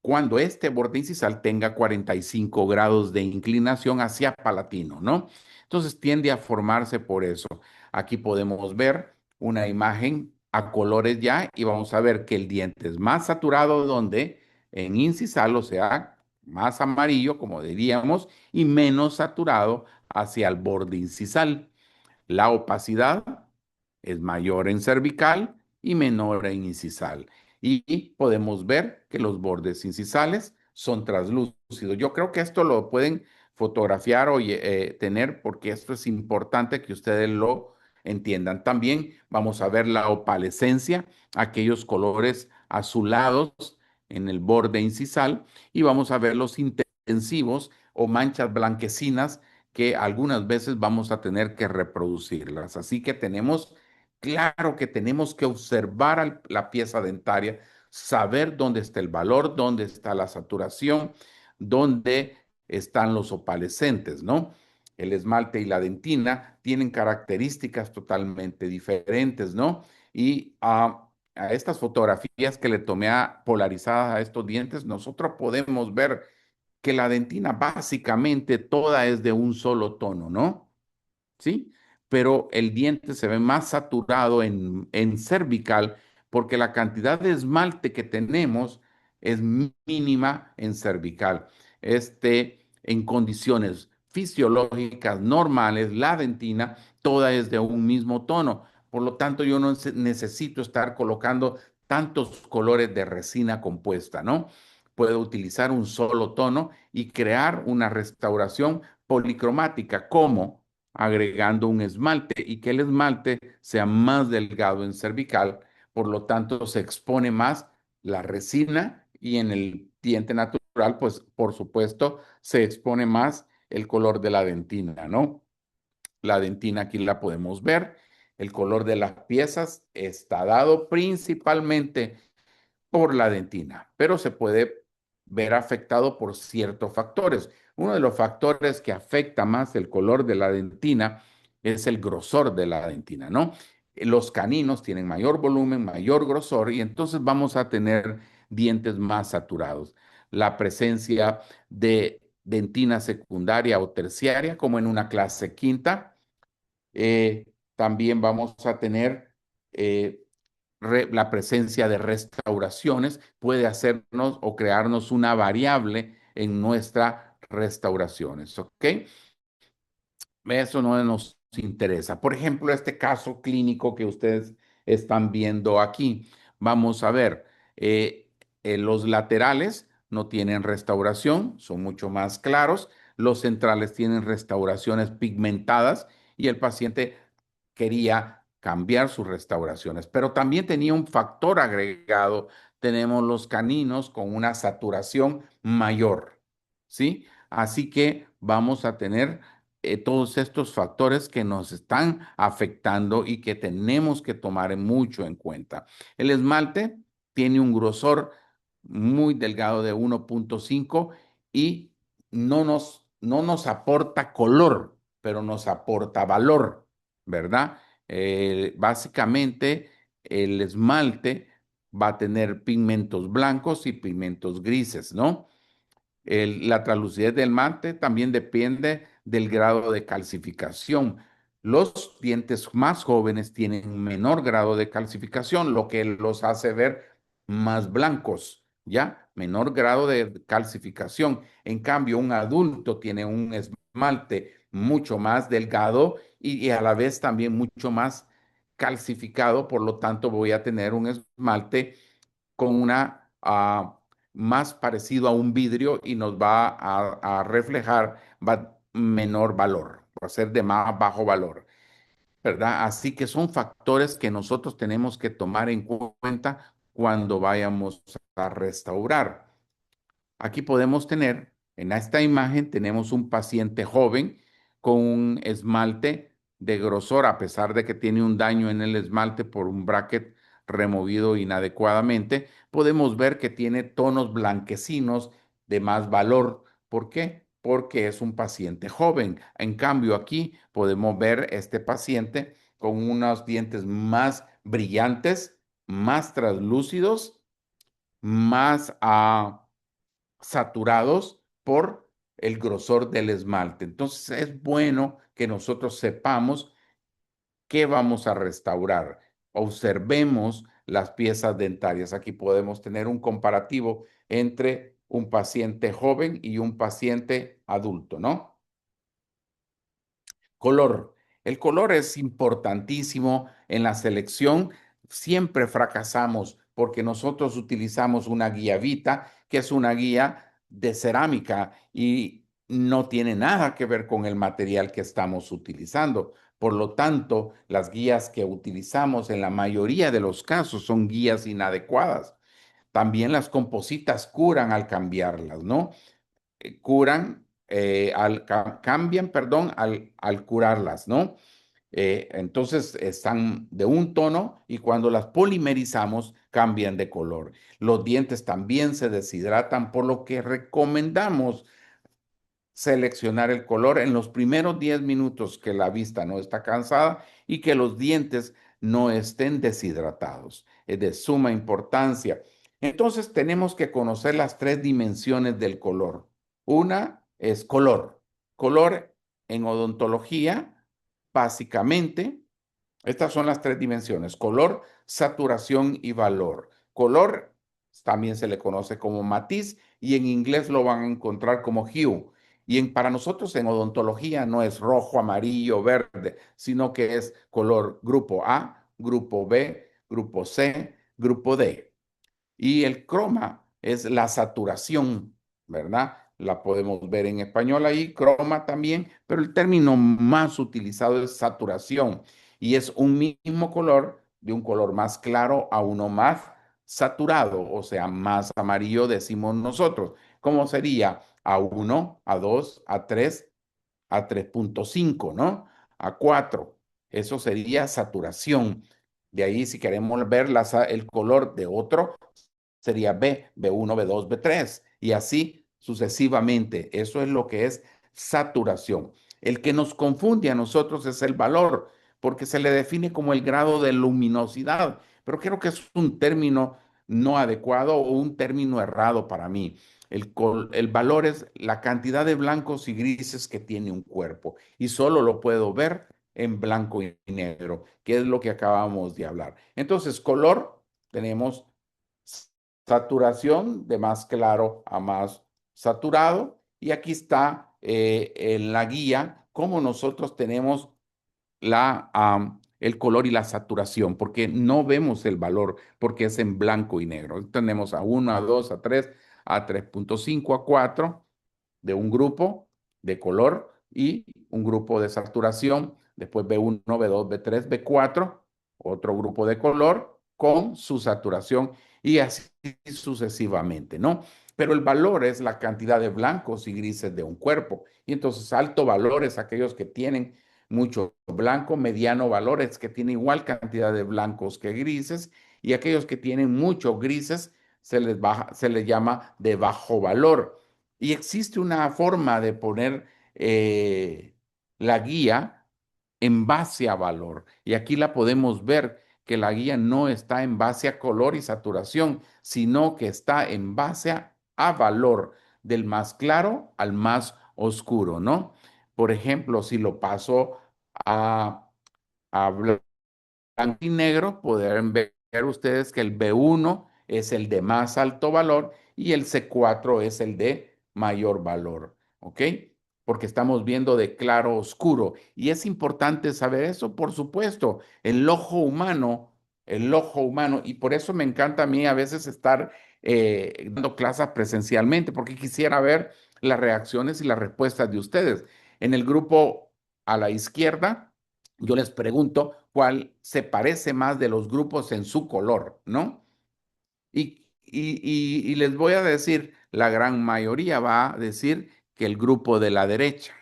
Speaker 1: Cuando este borde incisal tenga 45 grados de inclinación hacia palatino, ¿no? Entonces tiende a formarse por eso. Aquí podemos ver una imagen a colores ya y vamos a ver que el diente es más saturado donde en incisal, o sea, más amarillo, como diríamos, y menos saturado hacia el borde incisal. La opacidad es mayor en cervical y menor en incisal. Y podemos ver que los bordes incisales son translúcidos. Yo creo que esto lo pueden fotografiar o tener, porque esto es importante que ustedes lo entiendan. También vamos a ver la opalescencia, aquellos colores azulados en el borde incisal, y vamos a ver los intensivos o manchas blanquecinas que algunas veces vamos a tener que reproducirlas. Así que tenemos, claro que tenemos que observar la pieza dentaria, saber dónde está el valor, dónde está la saturación, dónde están los opalescentes, ¿no? El esmalte y la dentina tienen características totalmente diferentes, ¿no? Y a estas fotografías que le tomé polarizadas a estos dientes, nosotros podemos ver que la dentina básicamente toda es de un solo tono, ¿no? ¿Sí? Pero el diente se ve más saturado en cervical porque la cantidad de esmalte que tenemos es mínima en cervical. En condiciones fisiológicas normales, la dentina toda es de un mismo tono. Por lo tanto, yo no necesito estar colocando tantos colores de resina compuesta, ¿no? Puedo utilizar un solo tono y crear una restauración policromática, como agregando un esmalte y que el esmalte sea más delgado en cervical, por lo tanto se expone más la resina y en el diente natural, pues por supuesto, se expone más el color de la dentina, ¿no? La dentina aquí la podemos ver. El color de las piezas está dado principalmente por la dentina, pero se puede ver afectado por ciertos factores. Uno de los factores que afecta más el color de la dentina es el grosor de la dentina, ¿no? Los caninos tienen mayor volumen, mayor grosor y entonces vamos a tener dientes más saturados. La presencia de dentina secundaria o terciaria, como en una clase quinta, también vamos a tener eh, la presencia de restauraciones, puede hacernos o crearnos una variable en nuestras restauraciones, ¿ok? Eso no nos interesa. Por ejemplo, este caso clínico que ustedes están viendo aquí, vamos a ver, los laterales no tienen restauración, son mucho más claros, los centrales tienen restauraciones pigmentadas y el paciente quería cambiar sus restauraciones, pero también tenía un factor agregado. Tenemos los caninos con una saturación mayor, ¿sí? Así que vamos a tener todos estos factores que nos están afectando y que tenemos que tomar mucho en cuenta. El esmalte tiene un grosor muy delgado de 1.5 y no nos aporta color, pero nos aporta valor, ¿verdad? Básicamente, el esmalte va a tener pigmentos blancos y pigmentos grises, ¿no? La translucidez del mate también depende del grado de calcificación. Los dientes más jóvenes tienen menor grado de calcificación, lo que los hace ver más blancos, ¿ya? Menor grado de calcificación. En cambio, un adulto tiene un esmalte mucho más delgado y a la vez también mucho más calcificado, por lo tanto voy a tener un esmalte con una más parecido a un vidrio y nos va a reflejar menor valor, va a ser de más bajo valor, ¿verdad? Así que son factores que nosotros tenemos que tomar en cuenta cuando vayamos a restaurar. Aquí podemos tener, en esta imagen tenemos un paciente joven con un esmalte de grosor, a pesar de que tiene un daño en el esmalte por un bracket removido inadecuadamente, podemos ver que tiene tonos blanquecinos de más valor. ¿Por qué? Porque es un paciente joven. En cambio, aquí podemos ver este paciente con unos dientes más brillantes, más translúcidos, más saturados por el grosor del esmalte. Entonces es bueno que nosotros sepamos qué vamos a restaurar. Observemos las piezas dentarias. Aquí podemos tener un comparativo entre un paciente joven y un paciente adulto, ¿no? Color. El color es importantísimo en la selección. Siempre fracasamos porque nosotros utilizamos una guía Vita, que es una guía de cerámica, y no tiene nada que ver con el material que estamos utilizando. Por lo tanto, las guías que utilizamos en la mayoría de los casos son guías inadecuadas. También las compositas curan al cambiarlas, ¿no? Curan, cambian, perdón, al curarlas, ¿no? Entonces están de un tono y cuando las polimerizamos cambian de color. Los dientes también se deshidratan, por lo que recomendamos seleccionar el color en los primeros 10 minutos que la vista no está cansada y que los dientes no estén deshidratados. Es de suma importancia. Entonces tenemos que conocer las tres dimensiones del color. Una es color. Color en odontología, básicamente, estas son las tres dimensiones: color, saturación y valor. Color también se le conoce como matiz y en inglés lo van a encontrar como hue. Para nosotros en odontología no es rojo, amarillo, verde, sino que es color grupo A, grupo B, grupo C, grupo D. Y el croma es la saturación, ¿verdad? La podemos ver en español ahí, croma también, pero el término más utilizado es saturación. Y es un mismo color, de un color más claro a uno más saturado, o sea, más amarillo decimos nosotros. ¿Cómo sería? A uno, a 2, a 3, a 3,5, ¿no? A 4. Eso sería saturación. De ahí, si queremos ver el color de otro, sería B, B1, B2, B3 y así sucesivamente. Eso es lo que es saturación. El que nos confunde a nosotros es el valor, porque se le define como el grado de luminosidad, pero creo que es un término no adecuado o un término errado para mí. El valor es la cantidad de blancos y grises que tiene un cuerpo y solo lo puedo ver en blanco y negro, que es lo que acabamos de hablar. Entonces, color, tenemos saturación de más claro a más saturado. Y aquí está en la guía cómo nosotros tenemos el color y la saturación, porque no vemos el valor, porque es en blanco y negro. Tenemos a 1, a 2, a 3, a 3,5, a 4 de un grupo de color y un grupo de saturación. Después B1, B2, B3, B4, otro grupo de color con su saturación y así sucesivamente, ¿no? Pero el valor es la cantidad de blancos y grises de un cuerpo. Y entonces alto valor es aquellos que tienen mucho blanco, mediano valor es que tiene igual cantidad de blancos que grises y aquellos que tienen muchos grises se les llama de bajo valor. Y existe una forma de poner la guía en base a valor. Y aquí la podemos ver que la guía no está en base a color y saturación, sino que está en base a valor, del más claro al más oscuro, ¿no? Por ejemplo, si lo paso a, a blanco y negro, podrán ver ustedes que el B1 es el de más alto valor y el C4 es el de mayor valor, ¿ok? Porque estamos viendo de claro a oscuro. Y es importante saber eso, por supuesto. El ojo humano, y por eso me encanta a mí a veces estar dando clases presencialmente, porque quisiera ver las reacciones y las respuestas de ustedes. En el grupo a la izquierda, yo les pregunto cuál se parece más de los grupos en su color, ¿no? Y les voy a decir, la gran mayoría va a decir que el grupo de la derecha,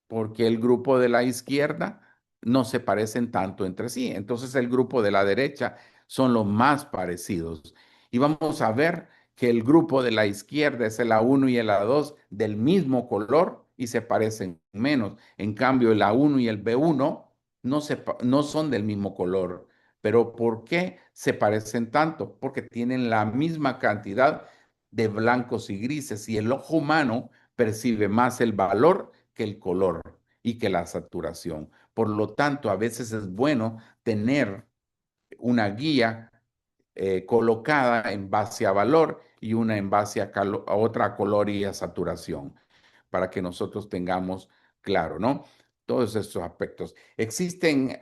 Speaker 1: porque el grupo de la izquierda no se parecen tanto entre sí. Entonces el grupo de la derecha son los más parecidos. Y vamos a ver que el grupo de la izquierda es el A1 y el A2 del mismo color y se parecen menos. En cambio, el A1 y el B1 no son del mismo color. Pero ¿por qué se parecen tanto? Porque tienen la misma cantidad de blancos y grises y el ojo humano percibe más el valor que el color y que la saturación. Por lo tanto, a veces es bueno tener una guía colocada en base a valor y una en base a otra color y a saturación, para que nosotros tengamos claro, ¿no? Todos estos aspectos. Existen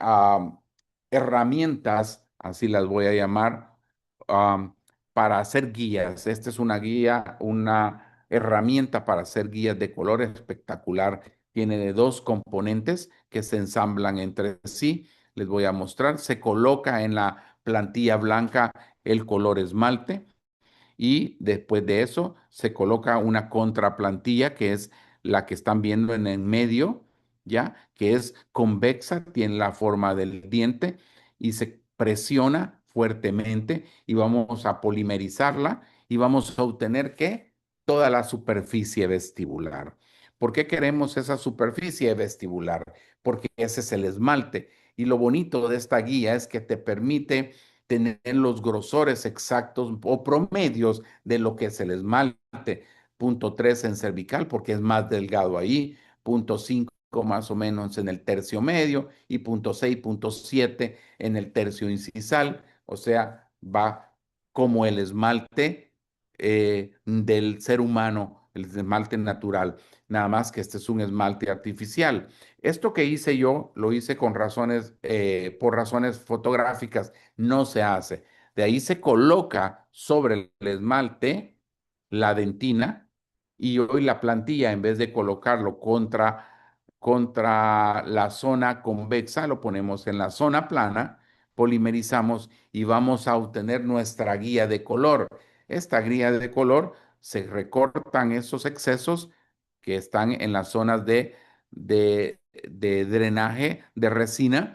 Speaker 1: herramientas, así las voy a llamar, um, para hacer guías. Esta es una guía, una herramienta para hacer guías de color espectacular. Tiene de dos componentes que se ensamblan entre sí. Les voy a mostrar. Se coloca en la plantilla blanca el color esmalte y después de eso se coloca una contraplantilla que es la que están viendo en el medio, ¿ya? Que es convexa, tiene la forma del diente y se presiona fuertemente y vamos a polimerizarla y vamos a obtener ¿qué? Toda la superficie vestibular. ¿Por qué queremos esa superficie vestibular? Porque ese es el esmalte. Y lo bonito de esta guía es que te permite tener los grosores exactos o promedios de lo que es el esmalte. Punto 3 en cervical porque es más delgado ahí, punto 5 más o menos en el tercio medio y punto 6, punto 7 en el tercio incisal, o sea, va como el esmalte del ser humano, el esmalte natural, nada más que este es un esmalte artificial. Esto que hice yo lo hice con razones, por razones fotográficas, no se hace. De ahí se coloca sobre el esmalte la dentina y hoy la plantilla, en vez de colocarlo contra la zona convexa, lo ponemos en la zona plana, polimerizamos y vamos a obtener nuestra guía de color. Esta guía de color se recortan esos excesos que están en las zonas de drenaje de resina,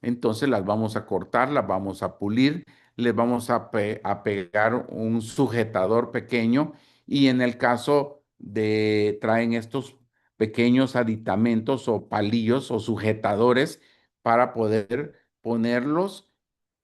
Speaker 1: entonces las vamos a cortar, las vamos a pulir, les vamos a pegar un sujetador pequeño y en el caso de traen estos pequeños aditamentos o palillos o sujetadores para poder ponerlos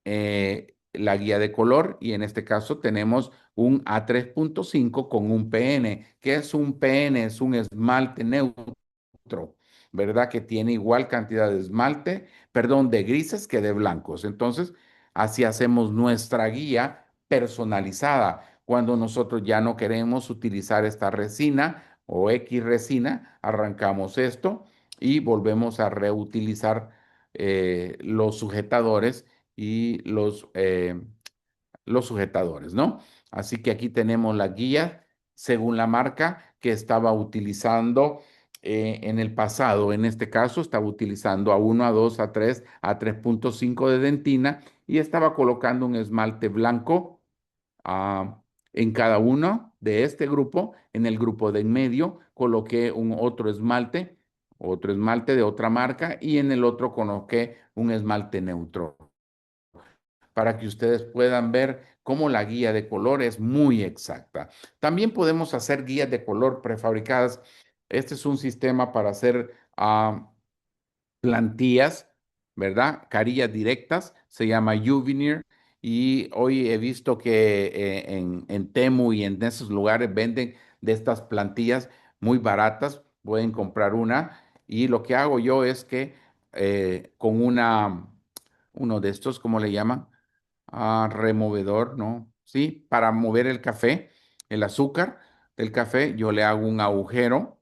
Speaker 1: la guía de color y en este caso tenemos un A3.5 con un PN. ¿Qué es un PN? Es un esmalte neutro, ¿verdad? Que tiene igual cantidad de esmalte, perdón, de grises que de blancos. Entonces, así hacemos nuestra guía personalizada. Cuando nosotros ya no queremos utilizar esta resina o X resina, arrancamos esto y volvemos a reutilizar los sujetadores y los sujetadores, ¿no? Así que aquí tenemos la guía según la marca que estaba utilizando en el pasado. En este caso estaba utilizando A1, A2, A3, A3.5 de dentina y estaba colocando un esmalte blanco en cada uno de este grupo. En el grupo de en medio coloqué un otro esmalte de otra marca y en el otro coloqué un esmalte neutro para que ustedes puedan ver cómo la guía de color es muy exacta. También podemos hacer guías de color prefabricadas. Este es un sistema para hacer plantillas, ¿verdad? Carillas directas, se llama Uveneer. Y hoy he visto que en Temu y en esos lugares venden de estas plantillas muy baratas. Pueden comprar una. Y lo que hago yo es que con uno de estos, ¿cómo le llaman? Removedor, ¿no? Sí, para mover el café, el azúcar del café, yo le hago un agujero,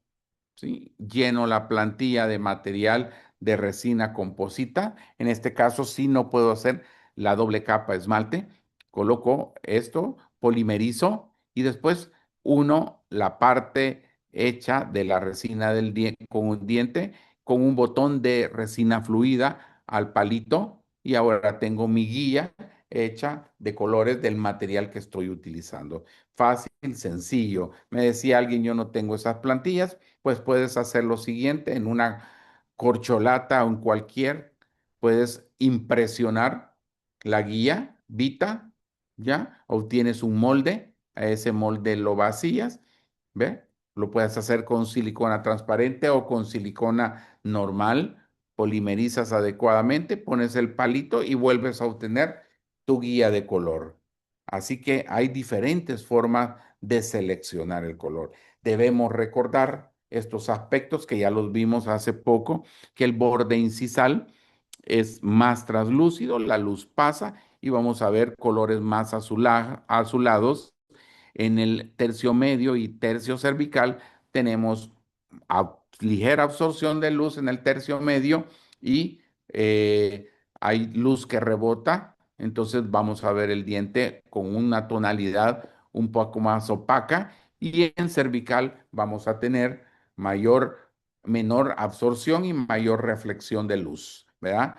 Speaker 1: ¿sí? Lleno la plantilla de material de resina composita. En este caso, sí no puedo hacer la doble capa esmalte. Coloco esto, polimerizo y después uno la parte hecha de la resina del diente con un diente, con un botón de resina fluida al palito y ahora tengo mi guía hecha de colores del material que estoy utilizando. Fácil, sencillo. Me decía alguien, yo no tengo esas plantillas, pues puedes hacer lo siguiente en una corcholata o en cualquier, puedes impresionar la guía Vita, ¿ya? Obtienes un molde, a ese molde lo vacías, ¿ve? Lo puedes hacer con silicona transparente o con silicona normal, polimerizas adecuadamente, pones el palito y vuelves a obtener tu guía de color. Así que hay diferentes formas de seleccionar el color. Debemos recordar estos aspectos que ya los vimos hace poco, que el borde incisal es más translúcido, la luz pasa y vamos a ver colores más azulados. En el tercio medio y tercio cervical tenemos ligera absorción de luz en el tercio medio y hay luz que rebota. Entonces vamos a ver el diente con una tonalidad un poco más opaca y en cervical vamos a tener menor absorción y mayor reflexión de luz, ¿verdad?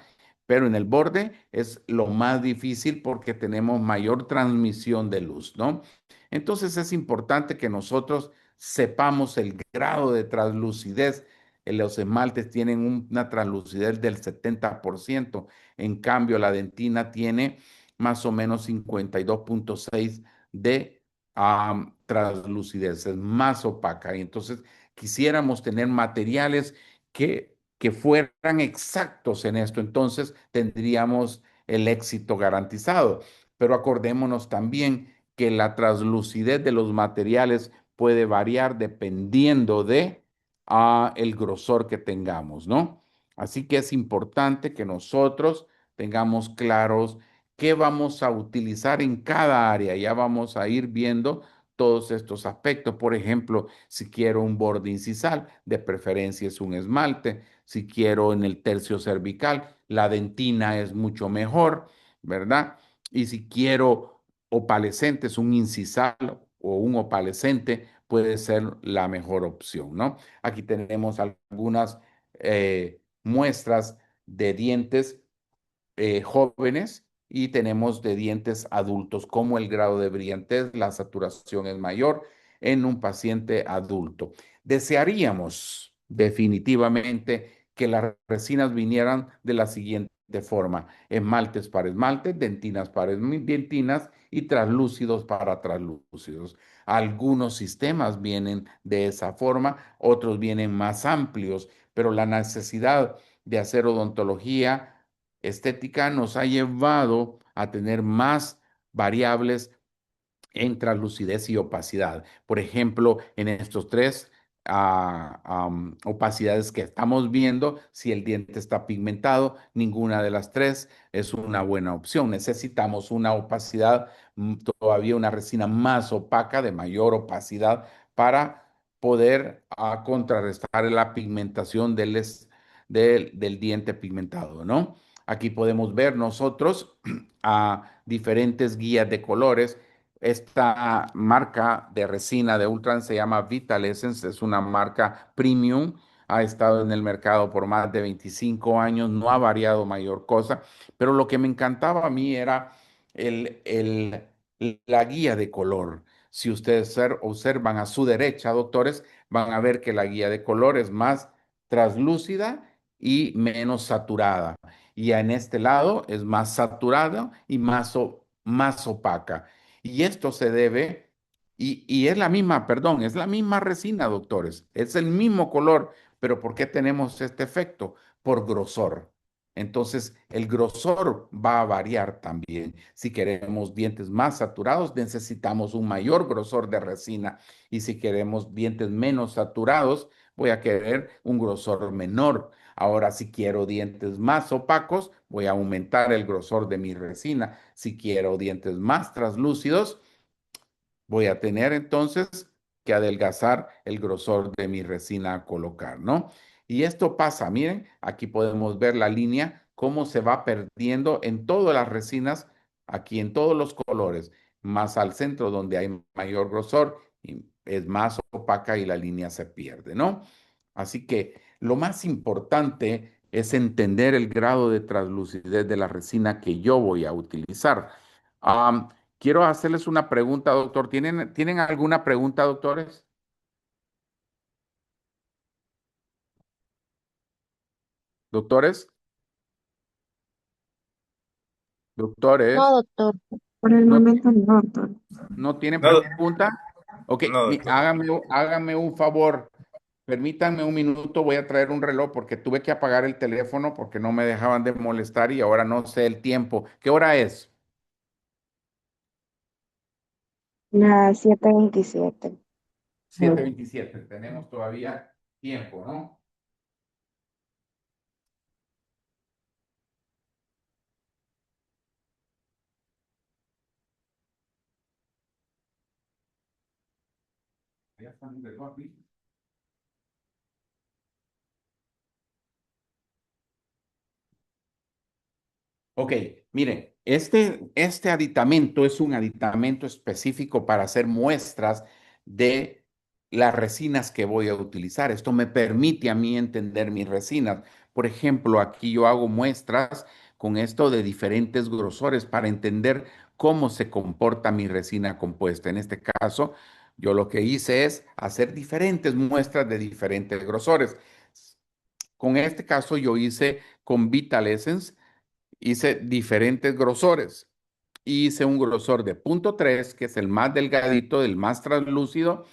Speaker 1: Pero en el borde es lo más difícil porque tenemos mayor transmisión de luz, ¿no? Entonces es importante que nosotros sepamos el grado de translucidez. Los esmaltes tienen una translucidez del 70%, en cambio la dentina tiene más o menos 52,6 de translucidez, es más opaca. Y entonces quisiéramos tener materiales que fueran exactos en esto, entonces tendríamos el éxito garantizado. Pero acordémonos también que la translucidez de los materiales puede variar dependiendo de el grosor que tengamos, ¿no? Así que es importante que nosotros tengamos claros qué vamos a utilizar en cada área. Ya vamos a ir viendo todos estos aspectos. Por ejemplo, si quiero un borde incisal, de preferencia es un esmalte. Si quiero en el tercio cervical, la dentina es mucho mejor, ¿verdad? Y si quiero opalescentes, un incisal o un opalescente puede ser la mejor opción, ¿no? Aquí tenemos algunas muestras de dientes jóvenes y tenemos de dientes adultos, como el grado de brillantez, la saturación es mayor en un paciente adulto. Desearíamos definitivamente que las resinas vinieran de la siguiente forma: esmaltes para esmaltes, dentinas para dentinas y translúcidos para translúcidos. Algunos sistemas vienen de esa forma, otros vienen más amplios, pero la necesidad de hacer odontología estética nos ha llevado a tener más variables en translucidez y opacidad. Por ejemplo, en estos tres opacidades que estamos viendo, si el diente está pigmentado, ninguna de las tres es una buena opción. Necesitamos una opacidad, todavía una resina más opaca, de mayor opacidad, para poder contrarrestar la pigmentación del diente pigmentado, ¿no? Aquí podemos ver nosotros a diferentes guías de colores. Esta marca de resina de Ultran se llama Vital Essence, es una marca premium, ha estado en el mercado por más de 25 años, no ha variado mayor cosa, pero lo que me encantaba a mí era el, el- la guía de color. Si ustedes observan a su derecha, doctores, van a ver que la guía de color es más translúcida y menos saturada. Y en este lado es más saturada y más opaca. Y esto se debe, y es la misma, perdón, es la misma resina, doctores, es el mismo color, pero ¿por qué tenemos este efecto? Por grosor. Entonces, el grosor va a variar también. Si queremos dientes más saturados, necesitamos un mayor grosor de resina. Y si queremos dientes menos saturados, voy a querer un grosor menor. Ahora, si quiero dientes más opacos, voy a aumentar el grosor de mi resina. Si quiero dientes más translúcidos, voy a tener entonces que adelgazar el grosor de mi resina a colocar, ¿no? Y esto pasa, miren, aquí podemos ver la línea, cómo se va perdiendo en todas las resinas, aquí en todos los colores, más al centro donde hay mayor grosor, y es más opaca y la línea se pierde, ¿no? Así que lo más importante es entender el grado de translucidez de la resina que yo voy a utilizar. Am, Quiero hacerles una pregunta, doctor. ¿Tienen alguna pregunta, doctores? ¿Doctores?
Speaker 2: No,
Speaker 1: ¿Doctores?
Speaker 2: doctor, por el
Speaker 1: ¿No,
Speaker 2: momento no, doctor.
Speaker 1: no tienen
Speaker 3: No,
Speaker 1: pregunta? Ok,
Speaker 3: no, doctor.
Speaker 1: hágame un favor. Permítanme un minuto, voy a traer un reloj porque tuve que apagar el teléfono porque no me dejaban de molestar y ahora no sé el tiempo. ¿Qué hora es?
Speaker 2: Las 7:27.
Speaker 1: 7:27. Tenemos todavía tiempo, ¿no? Ya está mi reloj aquí. Ok, miren, este aditamento es un aditamento específico para hacer muestras de las resinas que voy a utilizar. Esto me permite a mí entender mis resinas. Por ejemplo, aquí yo hago muestras con esto de diferentes grosores para entender cómo se comporta mi resina compuesta. En este caso, yo lo que hice es hacer diferentes muestras de diferentes grosores. Con este caso, yo hice con Vital Essence, hice diferentes grosores. Hice un grosor de 0.3, que es el más delgadito, el más translúcido,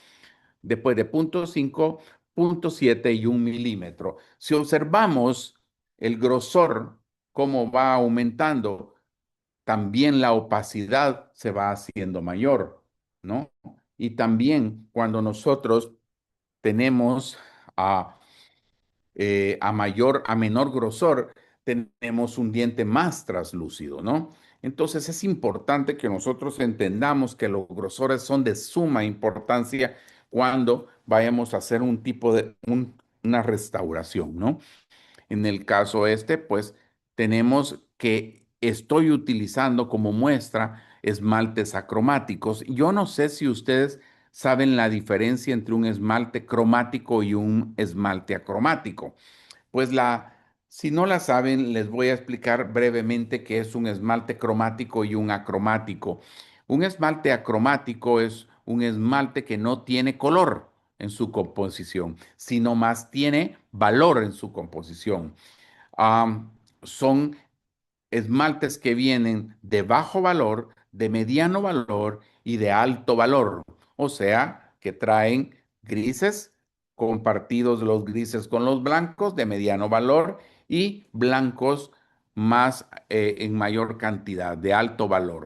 Speaker 1: después de 0.5, 0.7 y 1 milímetro. Si observamos el grosor, cómo va aumentando, también la opacidad se va haciendo mayor, ¿no? Y también cuando nosotros tenemos a, a menor grosor, tenemos un diente más translúcido, ¿no? Entonces es importante que nosotros entendamos que los grosores son de suma importancia cuando vayamos a hacer un tipo de una restauración, ¿no? En el caso este, pues tenemos que estoy utilizando como muestra esmaltes acromáticos. Yo no sé si ustedes saben la diferencia entre un esmalte cromático y un esmalte acromático. Pues si no la saben, les voy a explicar brevemente qué es un esmalte cromático y un acromático. Un esmalte acromático es un esmalte que no tiene color en su composición, sino más tiene valor en su composición. Son esmaltes que vienen de bajo valor, de mediano valor y de alto valor. O sea, que traen grises, compartidos los grises con los blancos de mediano valor y blancos más en mayor cantidad, de alto valor.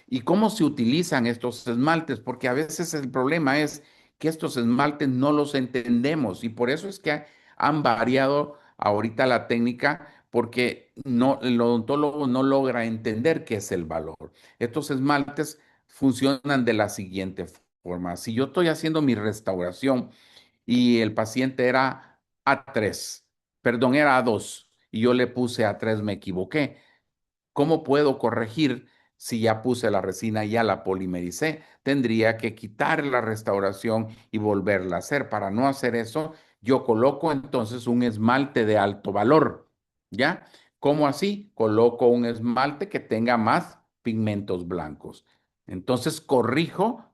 Speaker 1: ¿Y cómo se utilizan estos esmaltes? Porque a veces el problema es que estos esmaltes no los entendemos y por eso es que han variado ahorita la técnica porque no, el odontólogo no logra entender qué es el valor. Estos esmaltes funcionan de la siguiente forma. Si yo estoy haciendo mi restauración y el paciente era A3, perdón, era A2 y yo le puse A3, me equivoqué. ¿Cómo puedo corregir si ya puse la resina y ya la polimericé? Tendría que quitar la restauración y volverla a hacer. Para no hacer eso, yo coloco entonces un esmalte de alto valor. ¿Ya? ¿Cómo así? Coloco un esmalte que tenga más pigmentos blancos. Entonces corrijo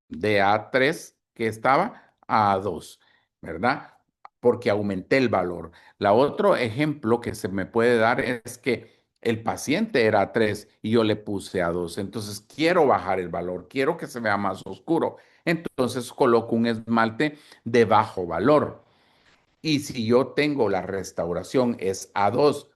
Speaker 1: de A3 que estaba a A2, ¿verdad? Porque aumenté el valor. La otro ejemplo que se me puede dar es que el paciente era A3 y yo le puse A2. Entonces quiero bajar el valor, quiero que se vea más oscuro. Entonces coloco un esmalte de bajo valor. Y si yo tengo la restauración es A2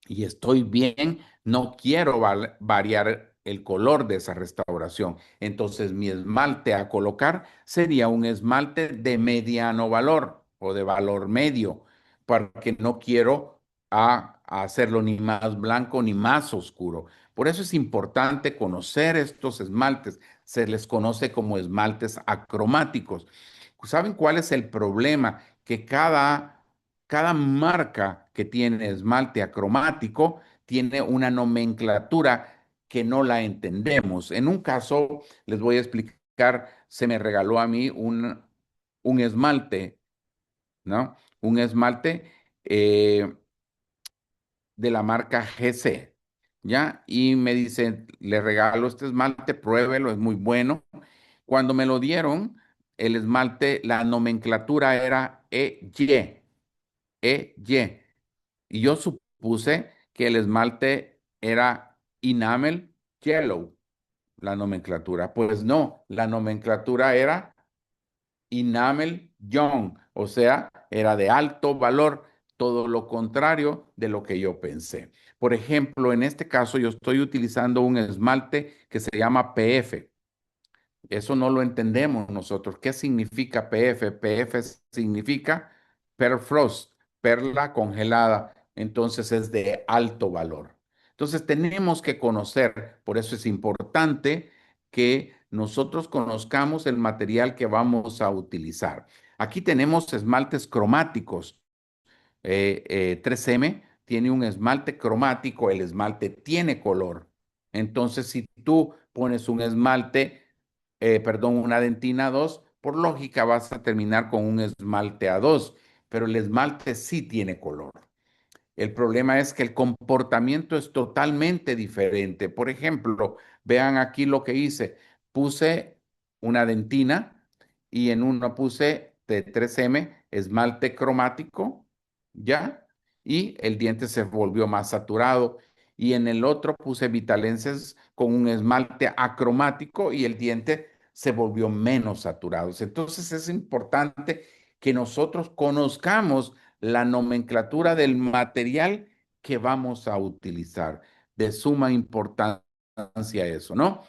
Speaker 1: y estoy bien, no quiero variar el color de esa restauración. Entonces mi esmalte a colocar sería un esmalte de mediano valor o de valor medio, porque no quiero a hacerlo ni más blanco ni más oscuro. Por eso es importante conocer estos esmaltes. Se les conoce como esmaltes acromáticos. ¿Saben cuál es el problema? Que cada marca que tiene esmalte acromático tiene una nomenclatura que no la entendemos. En un caso, les voy a explicar, se me regaló a mí un esmalte, ¿no? Un esmalte de la marca GC, ¿ya? Y me dice, le regalo este esmalte, pruébelo, es muy bueno. Cuando me lo dieron, el esmalte, la nomenclatura era EY, EY. Y yo supuse que el esmalte era enamel yellow, la nomenclatura. Pues no, la nomenclatura era enamel young, o sea, era de alto valor, todo lo contrario de lo que yo pensé. Por ejemplo, en este caso yo estoy utilizando un esmalte que se llama PF. Eso no lo entendemos nosotros. ¿Qué significa PF? PF significa perfrost, perla congelada. Entonces es de alto valor. Entonces tenemos que conocer, por eso es importante que nosotros conozcamos el material que vamos a utilizar. Aquí tenemos esmaltes cromáticos. 3M tiene un esmalte cromático, el esmalte tiene color. Entonces, si tú pones un esmalte perdón, una dentina A2, por lógica vas a terminar con un esmalte A2, pero el esmalte sí tiene color. El problema es que el comportamiento es totalmente diferente. Por ejemplo, vean aquí lo que hice. Puse una dentina y en una puse de 3M esmalte cromático, ¿ya? Y el diente se volvió más saturado. Y en el otro puse Vitalenses con un esmalte acromático y el diente se volvió menos saturado. Entonces es importante que nosotros conozcamos la nomenclatura del material que vamos a utilizar. De suma importancia eso, ¿no?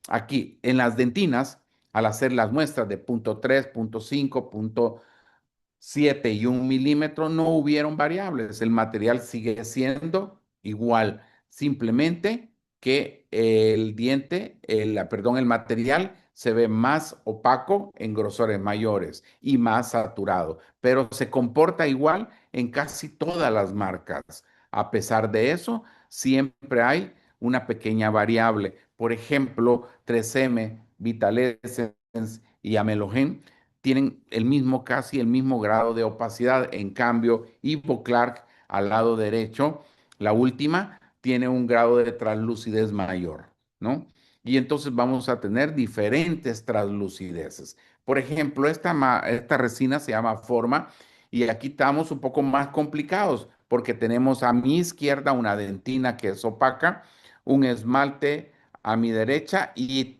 Speaker 1: Aquí, en las dentinas, al hacer las muestras de punto 3, punto 5, punto 7 y 1 milímetro, no hubieron variables. El material sigue siendo igual, simplemente que el diente, perdón, el material se ve más opaco en grosores mayores y más saturado, pero se comporta igual en casi todas las marcas. A pesar de eso, siempre hay una pequeña variable. Por ejemplo, 3M, Vitalessence y Amelogen tienen el mismo, casi el mismo grado de opacidad. En cambio, Ivo Clark al lado derecho, la última, tiene un grado de translucidez mayor, ¿no? Y entonces vamos a tener diferentes translucideces. Por ejemplo, esta resina se llama Forma y aquí estamos un poco más complicados porque tenemos a mi izquierda una dentina que es opaca, un esmalte a mi derecha y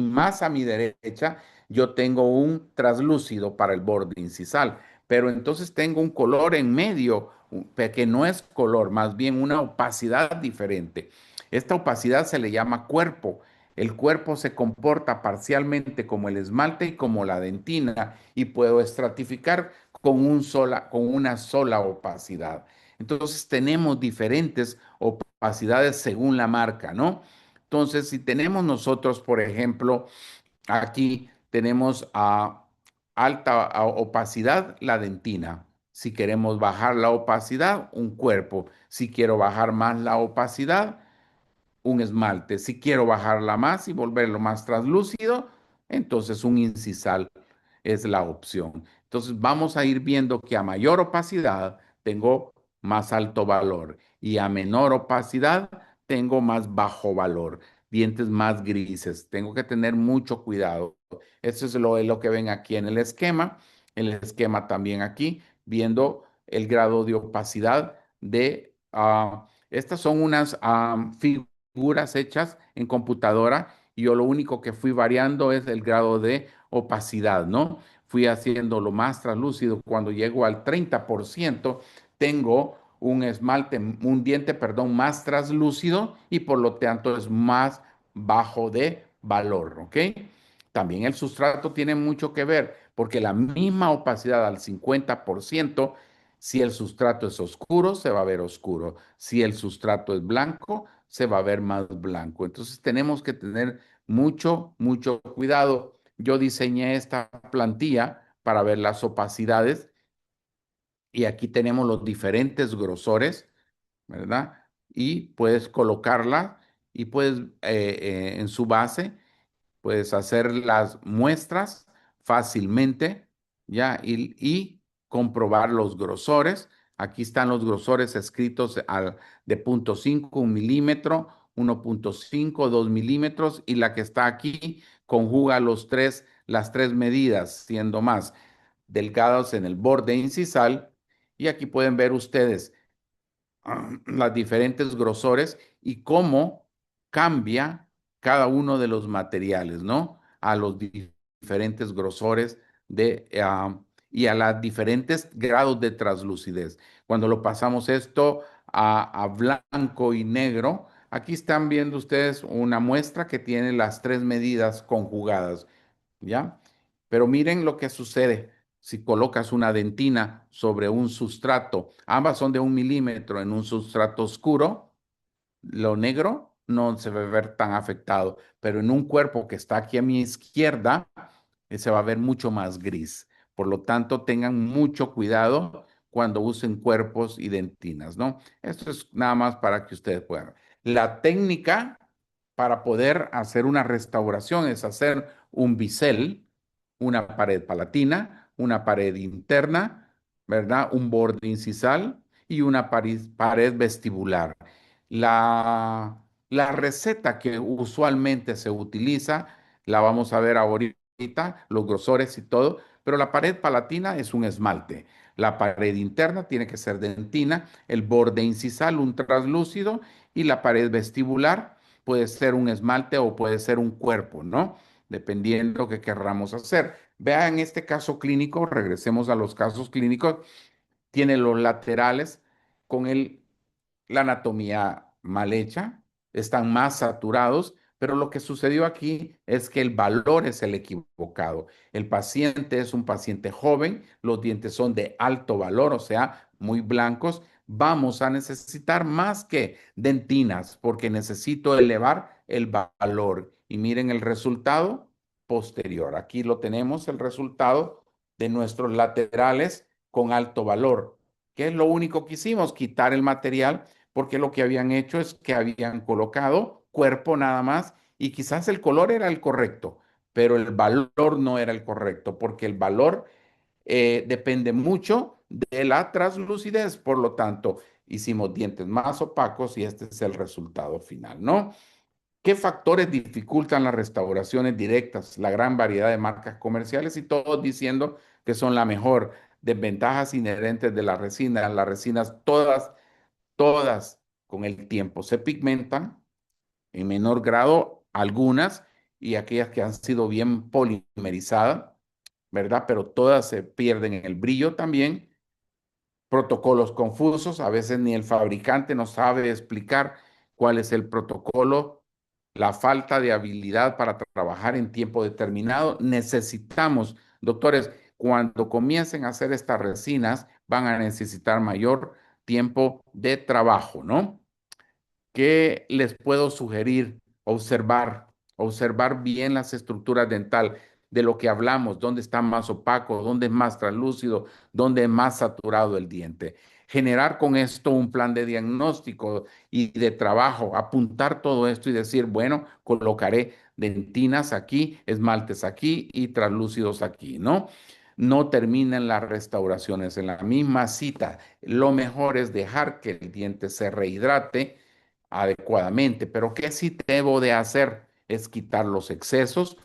Speaker 1: más a mi derecha yo tengo un traslúcido para el borde incisal, pero entonces tengo un color en medio que no es color, más bien una opacidad diferente. Esta opacidad se le llama cuerpo. El cuerpo se comporta parcialmente como el esmalte y como la dentina y puedo estratificar con una sola opacidad. Entonces tenemos diferentes opacidades según la marca, ¿no? Entonces, si tenemos nosotros, por ejemplo, aquí tenemos a opacidad, la dentina. Si queremos bajar la opacidad, un cuerpo. Si quiero bajar más la opacidad, un esmalte. Si quiero bajarla más y volverlo más translúcido, entonces un incisal es la opción. Entonces vamos a ir viendo que a mayor opacidad tengo más alto valor y a menor opacidad tengo más bajo valor, dientes más grises. Tengo que tener mucho cuidado. Eso es lo que ven aquí en el esquema. El esquema también aquí, viendo el grado de opacidad de... estas son unas figuras hechas en computadora y yo lo único que fui variando es el grado de opacidad, ¿no? Fui haciendo lo más translúcido. Cuando llego al 30%, tengo un diente, perdón, más translúcido y por lo tanto es más bajo de valor, ¿ok? También el sustrato tiene mucho que ver porque la misma opacidad al 50%, si el sustrato es oscuro, se va a ver oscuro. Si el sustrato es blanco, se va a ver más blanco. Entonces tenemos que tener mucho, mucho cuidado. Yo diseñé esta plantilla para ver las opacidades y aquí tenemos los diferentes grosores, ¿verdad? Y puedes colocarla y puedes en su base puedes hacer las muestras fácilmente, ¿ya? Y comprobar los grosores. Aquí están los grosores escritos de 0.5, 1 milímetro, 1.5, 2 milímetros, y la que está aquí conjuga las tres medidas, siendo más delgados en el borde incisal. Y aquí pueden ver ustedes las diferentes grosores y cómo cambia cada uno de los materiales, ¿no? A los diferentes grosores y a los diferentes grados de translucidez. Cuando lo pasamos esto a blanco y negro, aquí están viendo ustedes una muestra que tiene las tres medidas conjugadas. ¿Ya? Pero miren lo que sucede si colocas una dentina sobre un sustrato. Ambas son de 1 milímetro en un sustrato oscuro. Lo negro no se va a ver tan afectado, pero en un cuerpo que está aquí a mi izquierda, se va a ver mucho más gris. Por lo tanto, tengan mucho cuidado cuando usen cuerpos y dentinas, ¿no? Esto es nada más para que ustedes puedan. La técnica para poder hacer una restauración es hacer un bisel, una pared palatina, una pared interna, ¿verdad? Un borde incisal y una pared vestibular. La receta que usualmente se utiliza, la vamos a ver ahorita, los grosores y todo, pero la pared palatina es un esmalte. La pared interna tiene que ser dentina, el borde incisal un traslúcido y la pared vestibular puede ser un esmalte o puede ser un cuerpo, ¿no? Dependiendo que querramos hacer. Vea en este caso clínico, regresemos a los casos clínicos, tiene los laterales con la anatomía mal hecha, están más saturados, pero lo que sucedió aquí es que el valor es el equivocado. El paciente es un paciente joven, los dientes son de alto valor, o sea, muy blancos. Vamos a necesitar más que dentinas porque necesito elevar el valor. Y miren el resultado posterior. Aquí lo tenemos, el resultado de nuestros laterales con alto valor. ¿Qué es lo único que hicimos? Quitar el material porque lo que habían hecho es que habían colocado cuerpo nada más y quizás el color era el correcto, pero el valor no era el correcto, porque el valor depende mucho de la translucidez, por lo tanto, hicimos dientes más opacos y este es el resultado final, ¿no? ¿Qué factores dificultan las restauraciones directas? La gran variedad de marcas comerciales y todos diciendo que son la mejor. Desventajas inherentes de la resina. Las resinas todas con el tiempo se pigmentan, en menor grado algunas y aquellas que han sido bien polimerizadas, ¿verdad? Pero todas se pierden en el brillo también. Protocolos confusos, a veces ni el fabricante no sabe explicar cuál es el protocolo, la falta de habilidad para trabajar en tiempo determinado. Necesitamos, doctores, cuando comiencen a hacer estas resinas, van a necesitar mayor tiempo de trabajo, ¿no? ¿Qué les puedo sugerir? Observar bien las estructuras dental de lo que hablamos, dónde está más opaco, dónde es más translúcido, dónde es más saturado el diente. Generar con esto un plan de diagnóstico y de trabajo, apuntar todo esto y decir, bueno, colocaré dentinas aquí, esmaltes aquí y translúcidos aquí, ¿no? No terminen las restauraciones en la misma cita. Lo mejor es dejar que el diente se rehidrate adecuadamente. Pero ¿qué sí debo de hacer? Es quitar los excesos,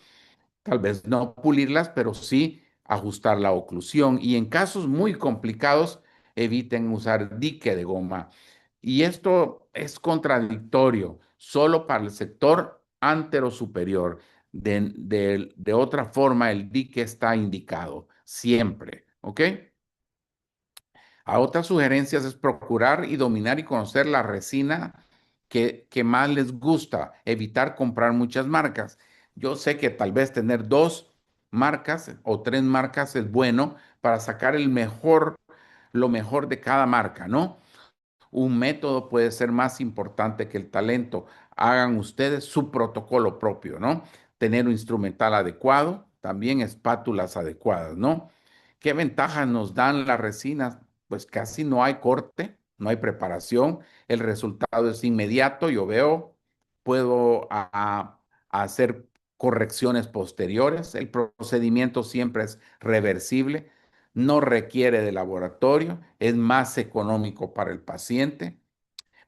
Speaker 1: tal vez no pulirlas, pero sí ajustar la oclusión. Y en casos muy complicados, eviten usar dique de goma. Y esto es contradictorio solo para el sector antero superior. De otra forma, el dique está indicado siempre, ¿ok? A otras sugerencias es procurar y dominar y conocer la resina que más les gusta, evitar comprar muchas marcas. Yo sé que tal vez tener dos marcas o tres marcas es bueno para sacar lo mejor de cada marca, ¿no? Un método puede ser más importante que el talento. Hagan ustedes su protocolo propio, ¿no? Tener un instrumental adecuado, también espátulas adecuadas, ¿no? ¿Qué ventajas nos dan las resinas? Pues casi no hay corte, no hay preparación, el resultado es inmediato, yo veo, puedo a hacer correcciones posteriores, el procedimiento siempre es reversible, no requiere de laboratorio, es más económico para el paciente,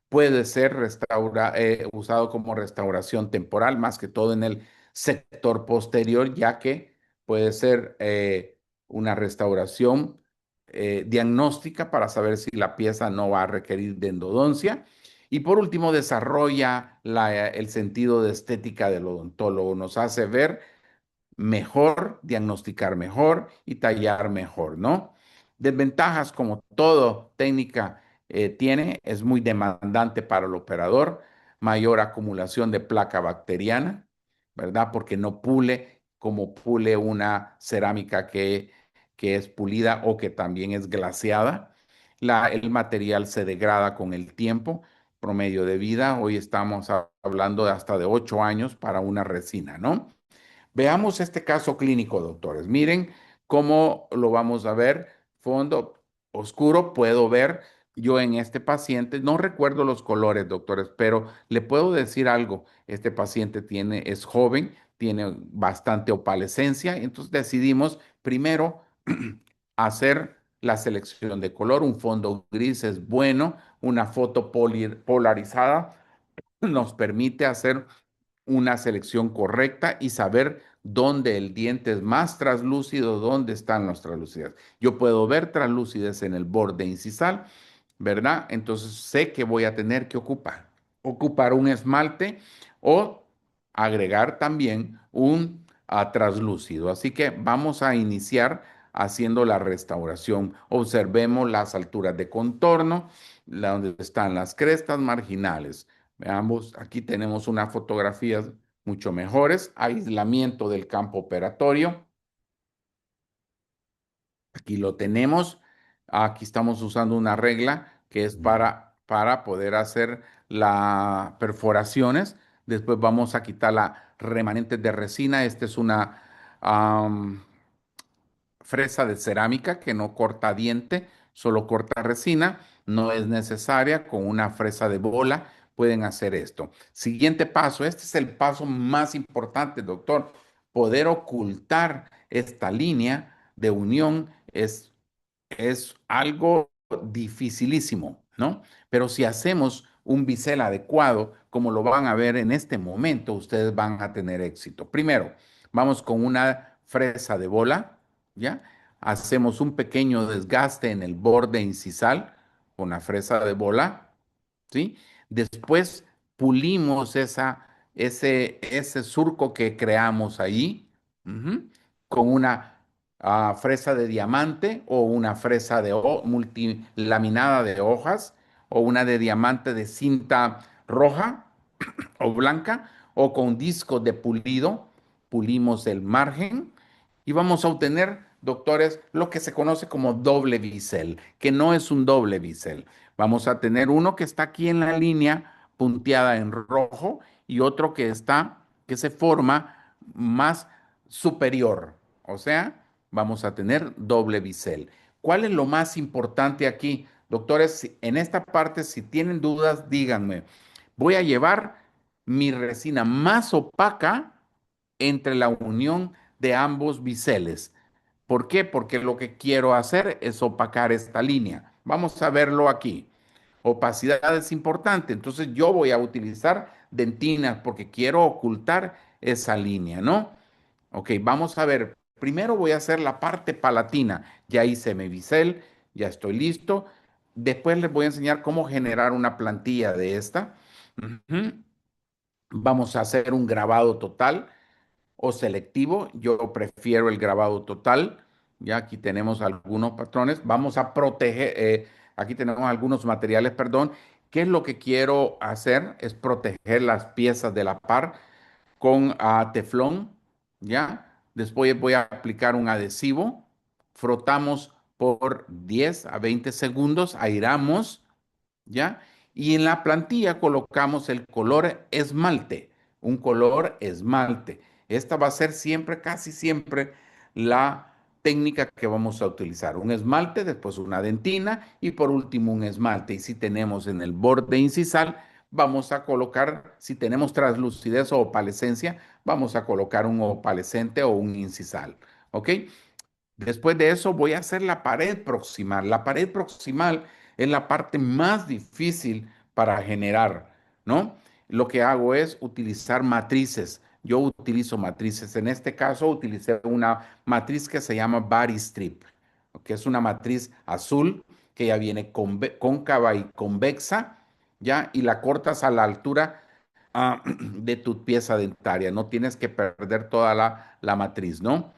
Speaker 1: puede ser usado como restauración temporal, más que todo en el sector posterior, ya que puede ser una restauración diagnóstica para saber si la pieza no va a requerir de endodoncia. Y por último, desarrolla el sentido de estética del odontólogo, nos hace ver mejor, diagnosticar mejor y tallar mejor, ¿no? Desventajas como todo técnica tiene, es muy demandante para el operador, mayor acumulación de placa bacteriana, ¿verdad? Porque no pule como pule una cerámica que es pulida o que también es glaseada. El material se degrada con el tiempo, promedio de vida. Hoy estamos hablando de hasta de 8 años para una resina, ¿no? Veamos este caso clínico, doctores. Miren cómo lo vamos a ver. Fondo oscuro, puedo ver yo en este paciente, no recuerdo los colores, doctores, pero le puedo decir algo. Este paciente es joven, tiene bastante opalescencia. Entonces decidimos primero hacer la selección de color. Un fondo gris es bueno, una foto polarizada nos permite hacer una selección correcta y saber dónde el diente es más translúcido, dónde están las translúcidas. Yo puedo ver translúcidas en el borde incisal, ¿verdad? Entonces sé que voy a tener que ocupar un esmalte o agregar también un translúcido. Así que vamos a iniciar haciendo la restauración. Observemos las alturas de contorno, donde están las crestas marginales. Veamos, aquí tenemos unas fotografías mucho mejores. Aislamiento del campo operatorio. Aquí lo tenemos. Aquí estamos usando una regla que es para poder hacer las perforaciones. Después vamos a quitar la remanentes de resina. Esta es una fresa de cerámica que no corta diente, solo corta resina. No es necesaria. Con una fresa de bola pueden hacer esto. Siguiente paso. Este es el paso más importante, doctor. Poder ocultar esta línea de unión es algo dificilísimo, ¿no? Pero si hacemos un bisel adecuado, como lo van a ver en este momento, ustedes van a tener éxito. Primero, vamos con una fresa de bola, ¿ya? Hacemos un pequeño desgaste en el borde incisal con la fresa de bola, ¿sí? Después pulimos ese surco que creamos ahí, ujú, con una fresa de diamante o una fresa de multilaminada de hojas o una de diamante de cinta roja o blanca o con disco de pulido, pulimos el margen y vamos a obtener, doctores, lo que se conoce como doble bisel, que no es un doble bisel. Vamos a tener uno que está aquí en la línea punteada en rojo y otro que se forma más superior. O sea, vamos a tener doble bisel. ¿Cuál es lo más importante aquí? Doctores, en esta parte, si tienen dudas, díganme. Voy a llevar mi resina más opaca entre la unión de ambos biseles. ¿Por qué? Porque lo que quiero hacer es opacar esta línea. Vamos a verlo aquí. Opacidad es importante, entonces yo voy a utilizar dentinas porque quiero ocultar esa línea, ¿no? Ok, vamos a ver. Primero voy a hacer la parte palatina. Ya hice mi bisel, ya estoy listo. Después les voy a enseñar cómo generar una plantilla de esta. Ujú. Vamos a hacer un grabado total o selectivo. Yo prefiero el grabado total. Ya aquí tenemos algunos patrones. Vamos a proteger, aquí tenemos algunos materiales, perdón. ¿Qué es lo que quiero hacer? Es proteger las piezas de la par con teflón, ¿ya? Después voy a aplicar un adhesivo. Frotamos por 10 a 20 segundos, airamos, ¿ya? Y en la plantilla colocamos el color esmalte, un color esmalte. Esta va a ser siempre, casi siempre, la técnica que vamos a utilizar. Un esmalte, después una dentina y por último un esmalte. Y si tenemos en el borde incisal, vamos a colocar, si tenemos translucidez o opalescencia, vamos a colocar un opalescente o un incisal. ¿Ok? Después de eso voy a hacer la pared proximal. La pared proximal es la parte más difícil para generar, ¿no? Lo que hago es utilizar matrices. Yo utilizo matrices. En este caso utilicé una matriz que se llama Body Strip, que es una matriz azul que ya viene cóncava y convexa, ¿ya? Y la cortas a la altura de tu pieza dentaria. No tienes que perder toda la matriz, ¿no?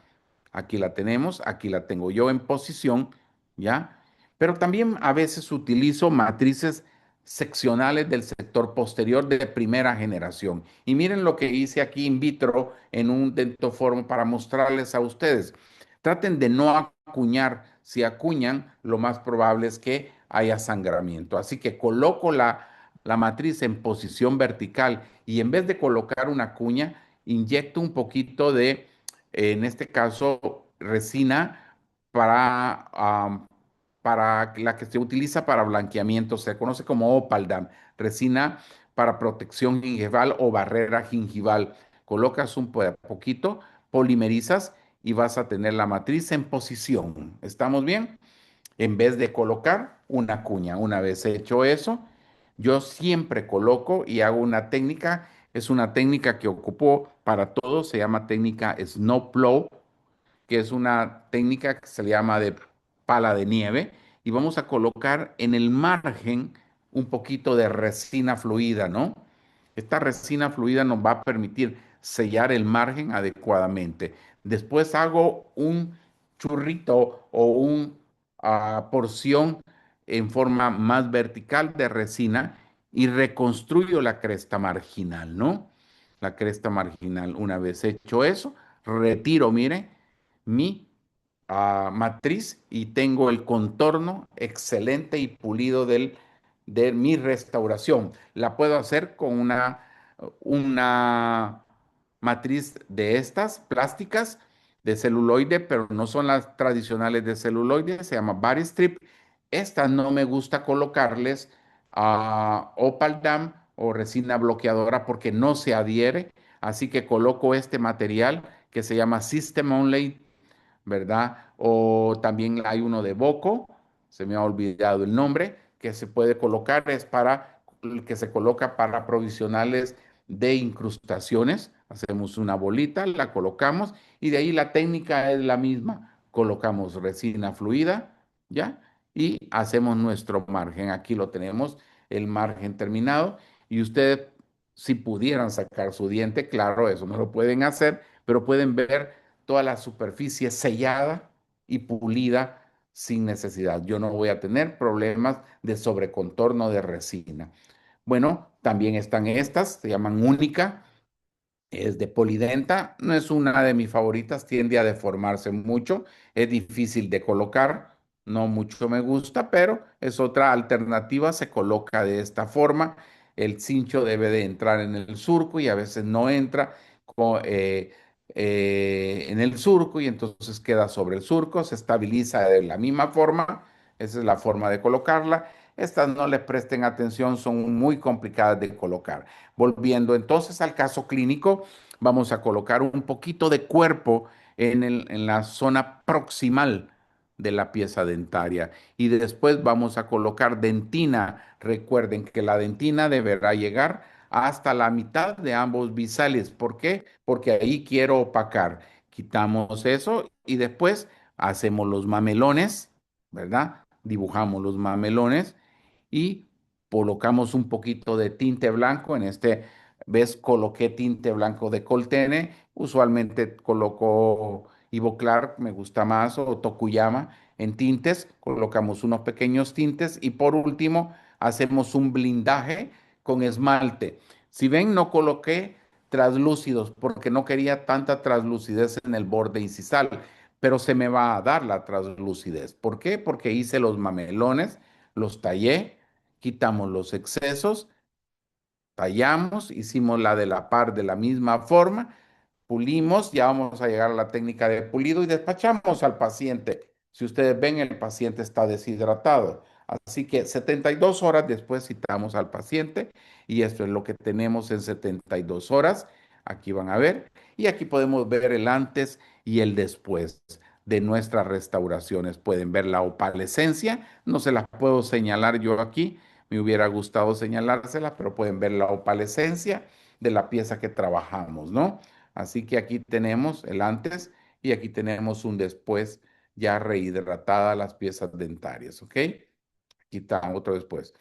Speaker 1: Aquí la tenemos, aquí la tengo yo en posición, ¿ya? Pero también a veces utilizo matrices seccionales del sector posterior de primera generación. Y miren lo que hice aquí in vitro en un dentoformo para mostrarles a ustedes. Traten de no acuñar. Si acuñan, lo más probable es que haya sangramiento. Así que coloco la matriz en posición vertical y en vez de colocar una cuña, inyecto un poquito de en este caso, resina para la que se utiliza para blanqueamiento, se conoce como Opaldam, resina para protección gingival o barrera gingival. colocas un poquito, polimerizas y vas a tener la matriz en posición. ¿Estamos bien? En vez de colocar una cuña. Una vez hecho eso, yo siempre coloco y hago una técnica, es una técnica que ocupo para todo, se llama técnica Snowplow, que es una técnica que se le llama de pala de nieve, y vamos a colocar en el margen un poquito de resina fluida, ¿no? Esta resina fluida nos va a permitir sellar el margen adecuadamente. Después hago un churrito o una porción en forma más vertical de resina y reconstruyo la cresta marginal, ¿no? La cresta marginal. Una vez hecho eso, retiro, mire, mi matriz y tengo el contorno excelente y pulido de mi restauración. La puedo hacer con una matriz de estas plásticas de celuloide, pero no son las tradicionales de celuloide, se llama Body Strip. Estas no me gusta colocarles Opal Dam o resina bloqueadora porque no se adhiere, así que coloco este material que se llama System Only, ¿verdad? O también hay uno de Boco, se me ha olvidado el nombre, que se puede colocar, es para, que se coloca para provisionales de incrustaciones. Hacemos una bolita, la colocamos y de ahí la técnica es la misma. Colocamos resina fluida, ¿ya? Y hacemos nuestro margen. Aquí lo tenemos, el margen terminado. Y ustedes, si pudieran sacar su diente, claro, eso no lo pueden hacer, pero pueden ver toda la superficie sellada y pulida sin necesidad. Yo no voy a tener problemas de sobrecontorno de resina. Bueno, también están estas, se llaman única, es de polidenta, no es una de mis favoritas, tiende a deformarse mucho, es difícil de colocar, no mucho me gusta, pero es otra alternativa, se coloca de esta forma, el cincho debe de entrar en el surco y a veces no entra en el surco y entonces queda sobre el surco, se estabiliza de la misma forma, esa es la forma de colocarla. Estas no les presten atención, son muy complicadas de colocar. Volviendo entonces al caso clínico, vamos a colocar un poquito de cuerpo en la zona proximal de la pieza dentaria y después vamos a colocar dentina. Recuerden que la dentina deberá llegar hasta la mitad de ambos bisales. ¿Por qué? Porque ahí quiero opacar. Quitamos eso y después hacemos los mamelones, ¿verdad? Dibujamos los mamelones y colocamos un poquito de tinte blanco. En este, ves, coloqué tinte blanco de Coltene. Usualmente coloco Ivoclar, me gusta más, o Tokuyama en tintes. Colocamos unos pequeños tintes y por último hacemos un blindaje con esmalte. Si ven, no coloqué translúcidos porque no quería tanta translucidez en el borde incisal, pero se me va a dar la translucidez. ¿Por qué? Porque hice los mamelones, los tallé, quitamos los excesos, tallamos, hicimos la de la par de la misma forma, pulimos, ya vamos a llegar a la técnica de pulido y despachamos al paciente. Si ustedes ven, el paciente está deshidratado. Así que 72 horas después citamos al paciente y esto es lo que tenemos en 72 horas. Aquí van a ver y aquí podemos ver el antes y el después de nuestras restauraciones. Pueden ver la opalescencia, no se las puedo señalar yo aquí, me hubiera gustado señalársela, pero pueden ver la opalescencia de la pieza que trabajamos, ¿no? Así que aquí tenemos el antes y aquí tenemos un después ya rehidratada las piezas dentarias, ¿ok? Aquí está otro después.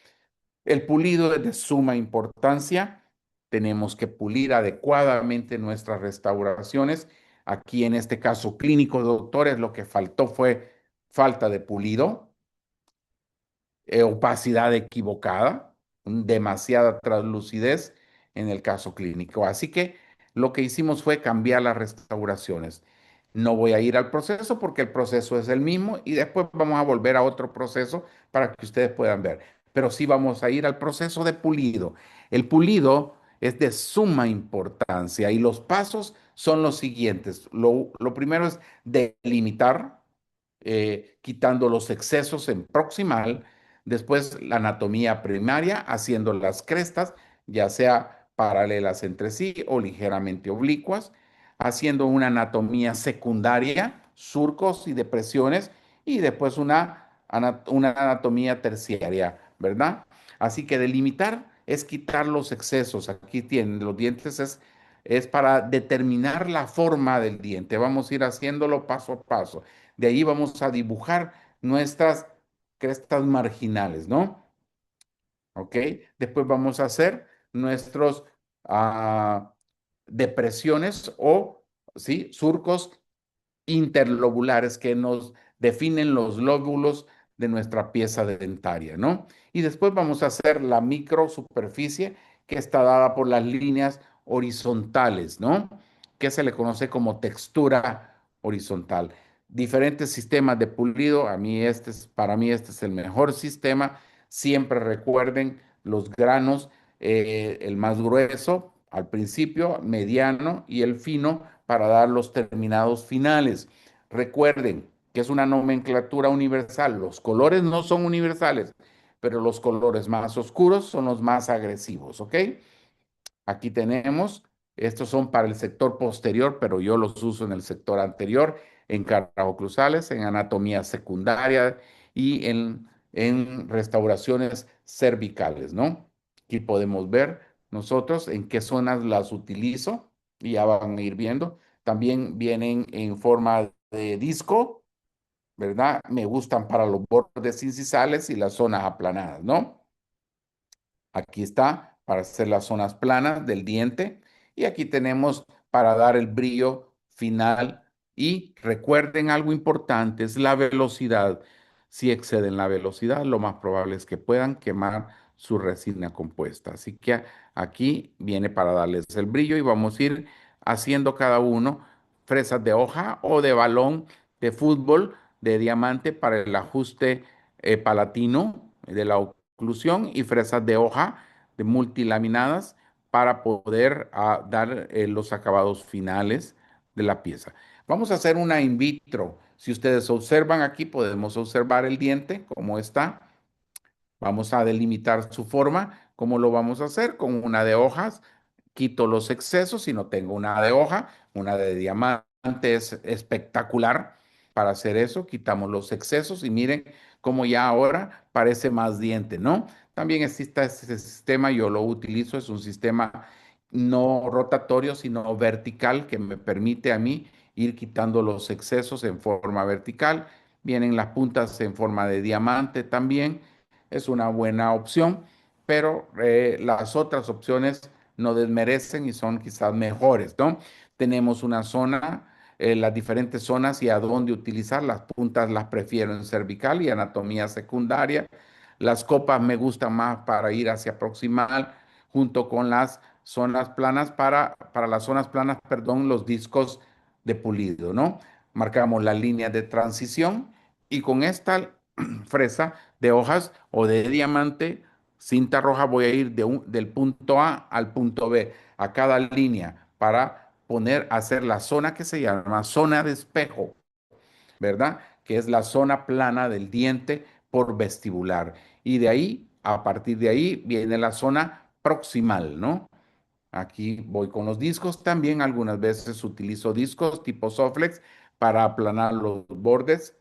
Speaker 1: El pulido es de suma importancia. Tenemos que pulir adecuadamente nuestras restauraciones. Aquí en este caso clínico, doctores, lo que faltó fue falta de pulido, opacidad equivocada, demasiada translucidez en el caso clínico. Así que lo que hicimos fue cambiar las restauraciones. No voy a ir al proceso porque el proceso es el mismo y después vamos a volver a otro proceso para que ustedes puedan ver. Pero sí vamos a ir al proceso de pulido. El pulido es de suma importancia y los pasos son los siguientes. Lo primero es delimitar, quitando los excesos en proximal, después la anatomía primaria, haciendo las crestas, ya sea paralelas entre sí o ligeramente oblicuas, haciendo una anatomía secundaria, surcos y depresiones, y después una anatomía terciaria, ¿verdad? Así que delimitar es quitar los excesos. Aquí tienen los dientes, es para determinar la forma del diente. Vamos a ir haciéndolo paso a paso. De ahí vamos a dibujar nuestras crestas marginales, ¿no? ¿Ok? Después vamos a hacer nuestros ah, depresiones o, ¿sí? Surcos interlobulares que nos definen los lóbulos de nuestra pieza dentaria, ¿no? Y después vamos a hacer la microsuperficie que está dada por las líneas horizontales, ¿no? Que se le conoce como textura horizontal. Diferentes sistemas de pulido, para mí este es el mejor sistema. Siempre recuerden los granos, el más grueso al principio, mediano y el fino para dar los terminados finales. Recuerden que es una nomenclatura universal. Los colores no son universales, pero los colores más oscuros son los más agresivos, ¿ok? Aquí tenemos, estos son para el sector posterior, pero yo los uso en el sector anterior, en craneoclusales, en anatomía secundaria y en restauraciones cervicales, ¿no? Aquí podemos ver nosotros en qué zonas las utilizo y ya van a ir viendo. También vienen en forma de disco, ¿verdad? Me gustan para los bordes incisales y las zonas aplanadas, ¿no? Aquí está para hacer las zonas planas del diente y aquí tenemos para dar el brillo final. Y recuerden algo importante, es la velocidad. Si exceden la velocidad, lo más probable es que puedan quemar su resina compuesta. Así que aquí viene para darles el brillo y vamos a ir haciendo cada uno fresas de hoja o de balón de fútbol de diamante para el ajuste palatino de la oclusión y fresas de hoja de multilaminadas para poder dar los acabados finales de la pieza. Vamos a hacer una in vitro. Si ustedes observan aquí, podemos observar el diente, cómo está. Vamos a delimitar su forma. ¿Cómo lo vamos a hacer? Con una de hojas. Quito los excesos. Si no tengo una de hoja, una de diamante es espectacular para hacer eso. Quitamos los excesos y miren cómo ya ahora parece más diente, ¿no? También existe este sistema, yo lo utilizo, es un sistema no rotatorio, sino vertical, que me permite a mí ir quitando los excesos en forma vertical. Vienen las puntas en forma de diamante también, es una buena opción, pero las otras opciones no desmerecen y son quizás mejores, ¿no? Tenemos una zona, las diferentes zonas y a dónde utilizar. Las puntas las prefiero en cervical y anatomía secundaria. Las copas me gustan más para ir hacia proximal, junto con las zonas planas, para las zonas planas, perdón, los discos de pulido, ¿no? Marcamos la línea de transición y con esta fresa de hojas o de diamante, cinta roja, voy a ir del punto A al punto B, a cada línea, para hacer la zona que se llama zona de espejo, ¿verdad? Que es la zona plana del diente por vestibular. Y de ahí, a partir de ahí, viene la zona proximal, ¿no? Aquí voy con los discos también. Algunas veces utilizo discos tipo Soflex para aplanar los bordes,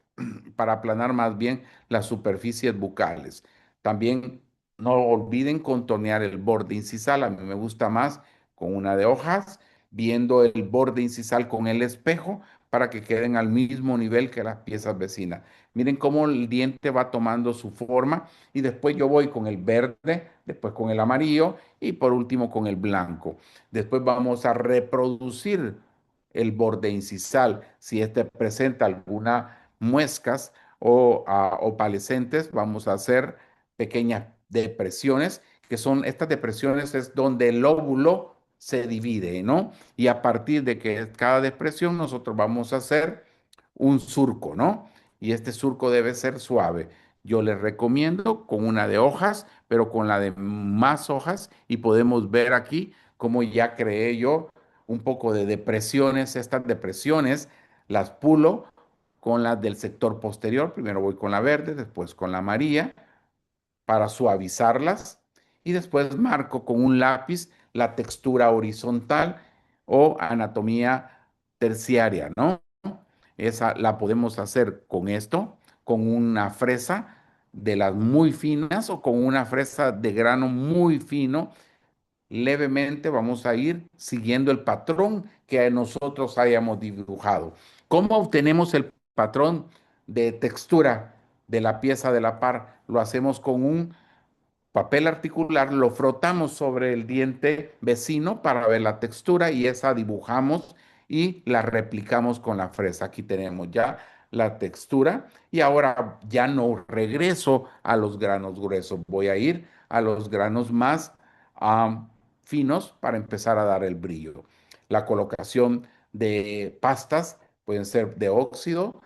Speaker 1: para aplanar más bien las superficies bucales. También no olviden contornear el borde incisal. A mí me gusta más con una de hojas, viendo el borde incisal con el espejo para que queden al mismo nivel que las piezas vecinas. Miren cómo el diente va tomando su forma y después yo voy con el verde, después con el amarillo y por último con el blanco. Después vamos a reproducir el borde incisal. Si este presenta algunas muescas o opalescentes, vamos a hacer pequeñas depresiones, que son estas depresiones es donde el óvulo se divide, ¿no? Y a partir de que cada depresión nosotros vamos a hacer un surco, ¿no? Y este surco debe ser suave. Yo les recomiendo con una de hojas, pero con la de más hojas y podemos ver aquí cómo ya creé yo un poco de depresiones. Estas depresiones las pulo con las del sector posterior. Primero voy con la verde, después con la amarilla para suavizarlas y después marco con un lápiz la textura horizontal o anatomía terciaria, ¿no? Esa la podemos hacer con esto, con una fresa de las muy finas o con una fresa de grano muy fino. Levemente vamos a ir siguiendo el patrón que nosotros hayamos dibujado. ¿Cómo obtenemos el patrón de textura de la pieza de la par? Lo hacemos con un papel articular, lo frotamos sobre el diente vecino para ver la textura y esa dibujamos y la replicamos con la fresa. Aquí tenemos ya la textura y ahora ya no regreso a los granos gruesos, voy a ir a los granos más finos para empezar a dar el brillo. La colocación de pastas pueden ser de óxido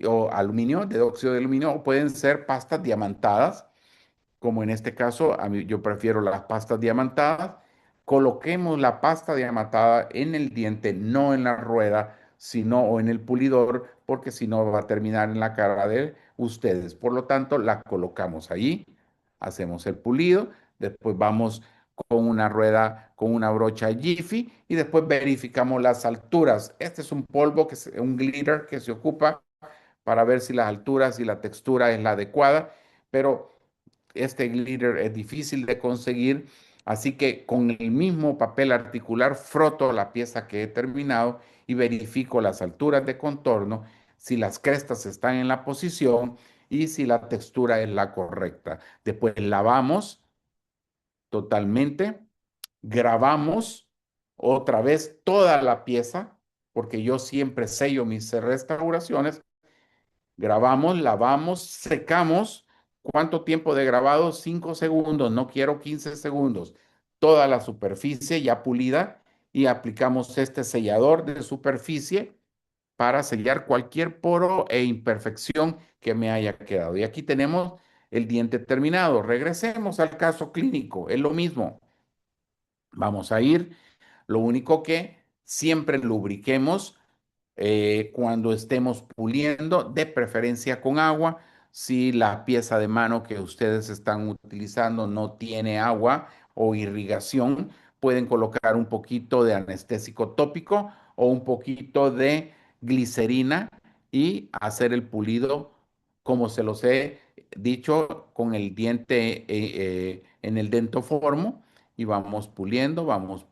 Speaker 1: o aluminio, de óxido de aluminio, o pueden ser pastas diamantadas como en este caso, a mí yo prefiero las pastas diamantadas. Coloquemos la pasta diamantada en el diente, no en la rueda, sino o en el pulidor, porque si no va a terminar en la cara de ustedes. Por lo tanto, la colocamos ahí, hacemos el pulido, después vamos con una rueda, con una brocha Jiffy y después verificamos las alturas. Este es un polvo, un glitter que se ocupa para ver si las alturas y la textura es la adecuada, pero este glitter es difícil de conseguir, así que con el mismo papel articular froto la pieza que he terminado y verifico las alturas de contorno, si las crestas están en la posición y si la textura es la correcta. Después lavamos totalmente, grabamos otra vez toda la pieza, porque yo siempre sello mis restauraciones. Grabamos, lavamos, secamos. ¿Cuánto tiempo de grabado? 5 segundos, no quiero 15 segundos. Toda la superficie ya pulida y aplicamos este sellador de superficie para sellar cualquier poro e imperfección que me haya quedado. Y aquí tenemos el diente terminado. Regresemos al caso clínico, es lo mismo. Vamos a ir, lo único que siempre lubriquemos cuando estemos puliendo, de preferencia con agua. Si la pieza de mano que ustedes están utilizando no tiene agua o irrigación, pueden colocar un poquito de anestésico tópico o un poquito de glicerina y hacer el pulido como se los he dicho con el diente en el dentoformo y vamos puliendo, vamos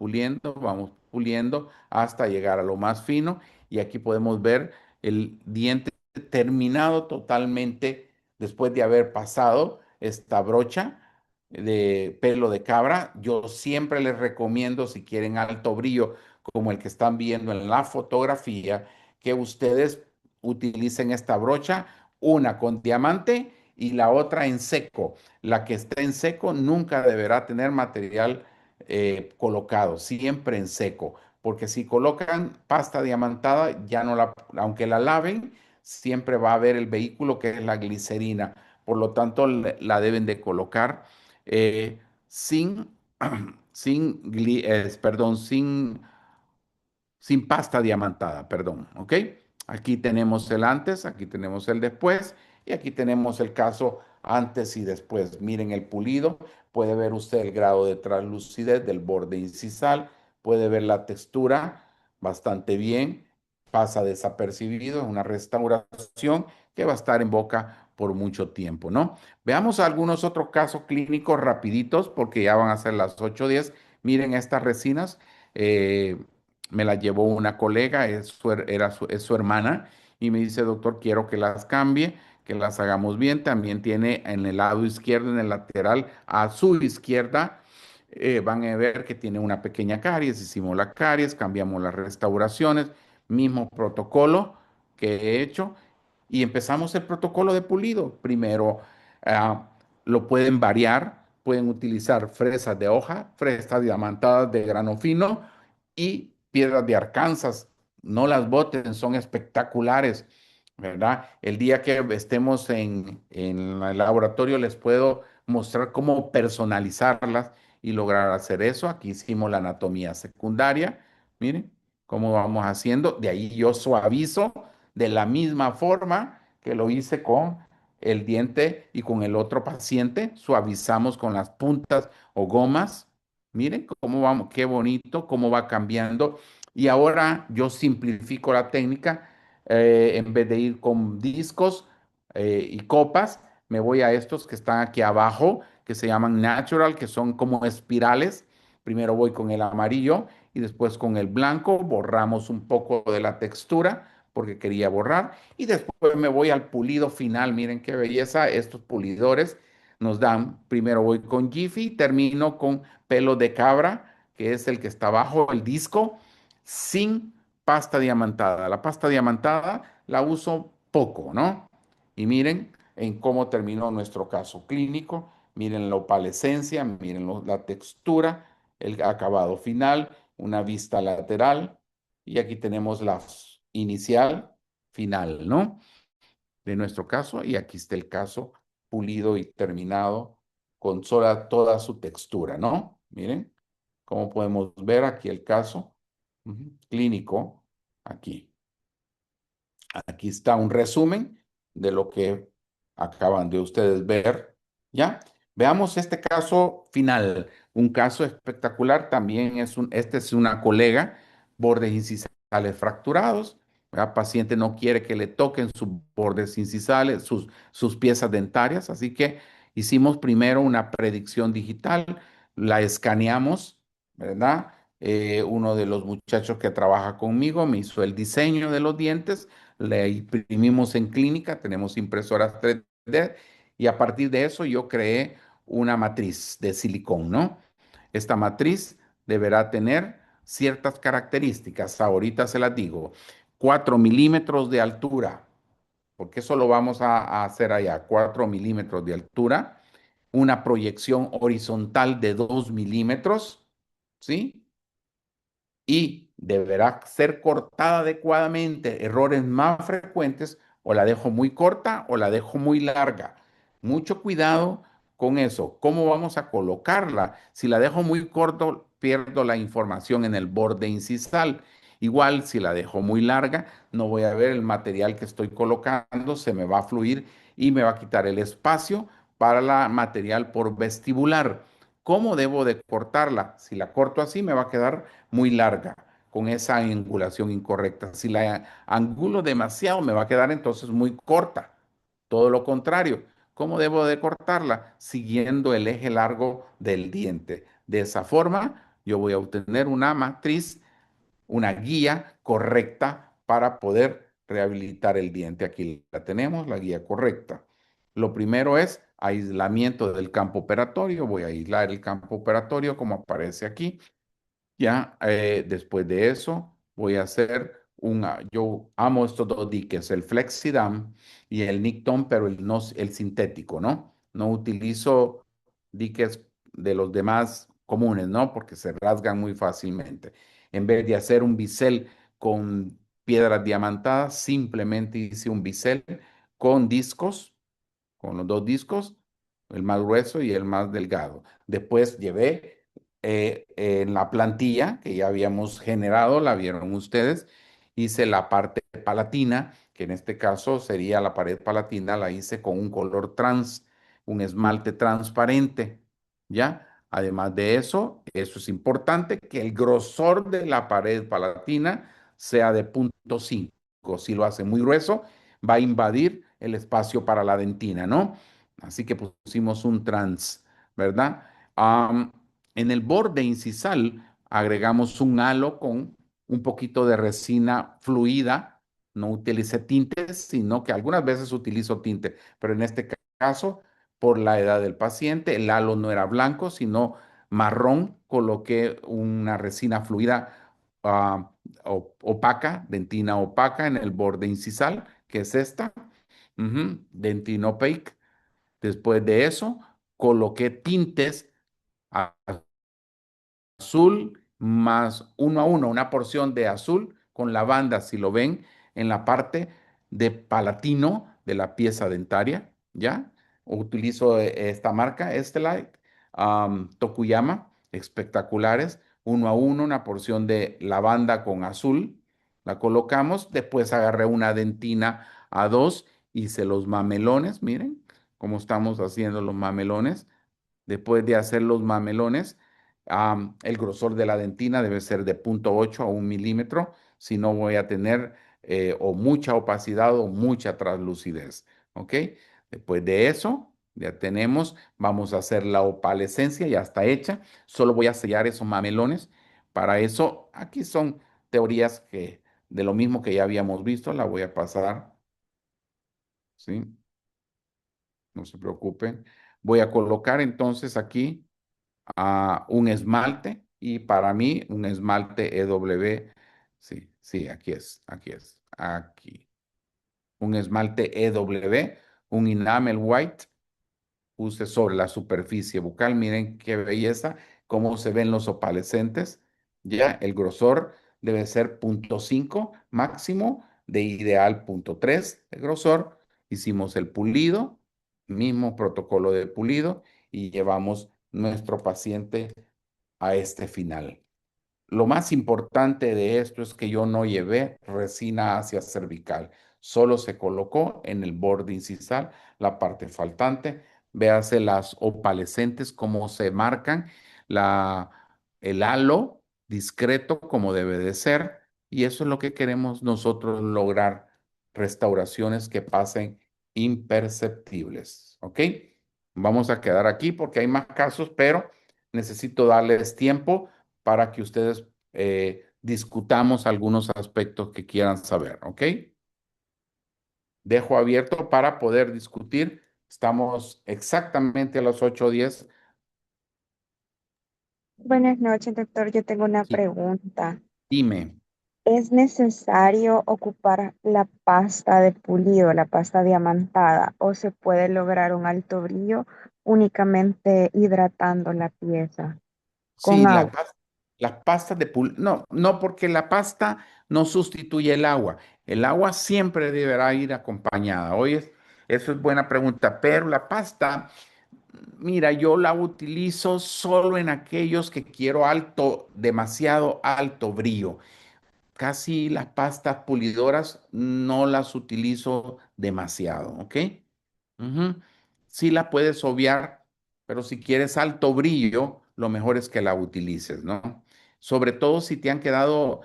Speaker 1: puliendo hasta llegar a lo más fino y aquí podemos ver el diente terminado totalmente después de haber pasado esta brocha de pelo de cabra. Yo siempre les recomiendo, si quieren alto brillo, como el que están viendo en la fotografía, que ustedes utilicen esta brocha, una con diamante y la otra en seco. La que esté en seco nunca deberá tener material colocado, siempre en seco porque si colocan pasta diamantada, ya no la, aunque la laven, siempre va a haber el vehículo que es la glicerina. Por lo tanto, la deben de colocar sin, perdón, sin pasta diamantada, perdón, ¿ok? Aquí tenemos el antes, aquí tenemos el después y aquí tenemos el caso antes y después. Miren el pulido, puede ver usted el grado de translucidez del borde incisal, puede ver la textura bastante bien, pasa desapercibido, es una restauración que va a estar en boca por mucho tiempo, ¿no? Veamos algunos otros casos clínicos rapiditos porque ya van a ser las 8:10. Miren estas resinas. eh, Me la llevó una colega, es su hermana, y me dice, doctor, quiero que las cambie, que las hagamos bien. También tiene en el lado izquierdo, en el lateral, a su izquierda, van a ver que tiene una pequeña caries. Hicimos la caries, cambiamos las restauraciones, mismo protocolo que he hecho, y empezamos el protocolo de pulido. Primero, ah, lo pueden variar, pueden utilizar fresas de hoja, fresas diamantadas de grano fino y piedras de Arkansas. No las boten, son espectaculares, ¿verdad? El día que estemos en el laboratorio les puedo mostrar cómo personalizarlas y lograr hacer eso. Aquí hicimos la anatomía secundaria. Miren cómo vamos haciendo. De ahí yo suavizo de la misma forma que lo hice con el diente y con el otro paciente. Suavizamos con las puntas o gomas. Miren cómo vamos, qué bonito, cómo va cambiando. Y ahora yo simplifico la técnica. En vez de ir con discos y copas, me voy a estos que están aquí abajo, que se llaman natural, que son como espirales. Primero voy con el amarillo y después con el blanco. Borramos un poco de la textura porque quería borrar. Y después me voy al pulido final. Miren qué belleza. Estos pulidores nos dan, primero voy con Jiffy, termino con pelo de cabra, que es el que está abajo, el disco, sin pasta diamantada. La pasta diamantada la uso poco, ¿no? Y miren en cómo terminó nuestro caso clínico, miren la opalescencia, miren la textura, el acabado final, una vista lateral, y aquí tenemos la inicial, final, ¿no? De nuestro caso, y aquí está el caso pulido y terminado con toda su textura, ¿no? Miren, como podemos ver aquí el caso clínico, aquí. Aquí está un resumen de lo que acaban de ustedes ver, ¿ya? Veamos este caso final, un caso espectacular, también este es una colega, bordes incisales fracturados, la paciente no quiere que le toquen sus bordes incisales, sus piezas dentarias, así que hicimos primero una predicción digital, la escaneamos, ¿verdad? Uno de los muchachos que trabaja conmigo me hizo el diseño de los dientes, le imprimimos en clínica, tenemos impresoras 3D y a partir de eso yo creé una matriz de silicón, ¿no? Esta matriz deberá tener ciertas características, ahorita se las digo, 4 milímetros de altura, porque eso lo vamos a hacer allá, 4 milímetros de altura, una proyección horizontal de 2 milímetros, ¿sí? Y deberá ser cortada adecuadamente. Errores más frecuentes, o la dejo muy corta o la dejo muy larga. Mucho cuidado con eso. ¿Cómo vamos a colocarla? Si la dejo muy corto, pierdo la información en el borde incisal. Igual, si la dejo muy larga, no voy a ver el material que estoy colocando, se me va a fluir y me va a quitar el espacio para la material por vestibular. ¿Cómo debo de cortarla? Si la corto así, me va a quedar muy larga con esa angulación incorrecta. Si la angulo demasiado, me va a quedar entonces muy corta. Todo lo contrario. ¿Cómo debo de cortarla? Siguiendo el eje largo del diente. De esa forma, yo voy a obtener una matriz, una guía correcta para poder rehabilitar el diente. Aquí la tenemos, la guía correcta. Lo primero es aislamiento del campo operatorio. Voy a aislar el campo operatorio como aparece aquí. Ya, después de eso, voy a hacer yo amo estos dos diques, el Flexidam y el Nicton, pero no, el sintético, ¿no? No utilizo diques de los demás comunes, ¿no? Porque se rasgan muy fácilmente. En vez de hacer un bisel con piedras diamantadas, simplemente hice un bisel con discos, con los dos discos, el más grueso y el más delgado. Después llevé en la plantilla que ya habíamos generado, la vieron ustedes, hice la parte palatina, que en este caso sería la pared palatina, la hice con un color trans, un esmalte transparente, ¿ya? Además de eso es importante, que el grosor de la pared palatina sea de 0,5. Si lo hace muy grueso, va a invadir el espacio para la dentina, ¿no? Así que pusimos un trans, ¿verdad? Am, en el borde incisal agregamos un halo con un poquito de resina fluida. No utilicé tintes, sino que algunas veces utilizo tinte, pero en este caso, por la edad del paciente, el halo no era blanco, sino marrón. Coloqué una resina fluida opaca, dentina opaca en el borde incisal, que es esta, dentina opaque. Después de eso, coloqué tintes azul más 1 a 1, una porción de azul con lavanda, si lo ven, en la parte de palatino de la pieza dentaria, ¿ya? Utilizo esta marca, Estelite, Tokuyama, espectaculares, 1 a 1, una porción de lavanda con azul, la colocamos, después agarré una dentina A2, hice los mamelones, miren cómo estamos haciendo los mamelones. Después de hacer los mamelones, El grosor de la dentina debe ser de 0,8 a 1 milímetro, si no voy a tener o mucha opacidad o mucha translucidez. ¿Ok? Después de eso, ya tenemos, vamos a hacer la opalescencia, ya está hecha. Solo voy a sellar esos mamelones. Para eso, aquí son teorías que de lo mismo que ya habíamos visto, la voy a pasar, ¿sí? No se preocupen. Voy a colocar entonces aquí un esmalte y para mí un esmalte EW, sí, sí, aquí es, aquí. Un esmalte EW, un enamel white, puse sobre la superficie bucal. Miren qué belleza, cómo se ven los opalescentes. Ya el grosor debe ser 0,5 máximo, de ideal 0,3 de grosor. Hicimos el pulido, mismo protocolo de pulido y llevamos nuestro paciente a este final. Lo más importante de esto es que yo no llevé resina hacia cervical, solo se colocó en el borde incisal la parte faltante. Véase las opalescentes cómo se marcan, la, el halo discreto como debe de ser, y eso es lo que queremos nosotros lograr, restauraciones que pasen imperceptibles. ¿Ok? Vamos a quedar aquí porque hay más casos, pero necesito darles tiempo para que ustedes discutamos algunos aspectos que quieran saber, ¿ok? Dejo abierto para poder discutir. Estamos exactamente a las 8:10.
Speaker 2: Buenas noches, doctor. Yo tengo una
Speaker 1: Sí,
Speaker 2: pregunta.
Speaker 1: dime.
Speaker 2: ¿Es necesario ocupar la pasta de pulido, la pasta diamantada, o se puede lograr un alto brillo únicamente hidratando la pieza
Speaker 1: Sí,
Speaker 2: con agua?
Speaker 1: las pastas de no, no, porque la pasta no sustituye el agua. El agua siempre deberá ir acompañada. Oye, eso es buena pregunta, pero la pasta, mira, yo la utilizo solo en aquellos que quiero alto, demasiado alto brillo. Casi las pastas pulidoras no las utilizo demasiado, ¿ok? Ujú. Sí la puedes obviar, pero si quieres alto brillo, lo mejor es que la utilices, ¿no? Sobre todo si te han quedado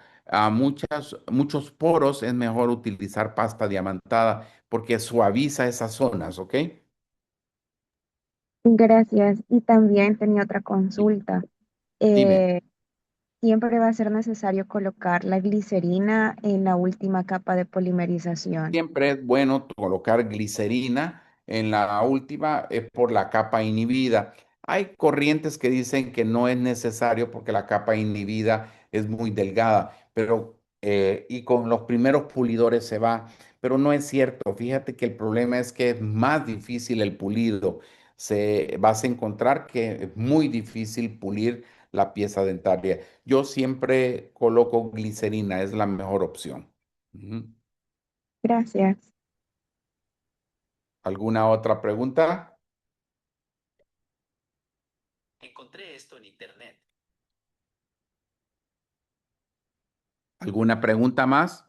Speaker 1: muchos poros, es mejor utilizar pasta diamantada porque suaviza esas zonas, ¿ok?
Speaker 2: Gracias. Y también tenía otra
Speaker 1: Sí.
Speaker 2: consulta.
Speaker 1: Dime.
Speaker 2: Eh, Siempre va a ser necesario colocar la glicerina en la última capa de polimerización.
Speaker 1: Siempre es bueno colocar glicerina en la última por la capa inhibida. Hay corrientes que dicen que no es necesario porque la capa inhibida es muy delgada, pero y con los primeros pulidores se va, pero no es cierto. Fíjate que el problema es que es más difícil el pulido. Vas a encontrar que es muy difícil pulir la pieza dentaria. Yo siempre coloco glicerina, es la mejor opción. Ujú.
Speaker 2: Gracias.
Speaker 1: ¿Alguna otra pregunta? ¿Alguna pregunta más?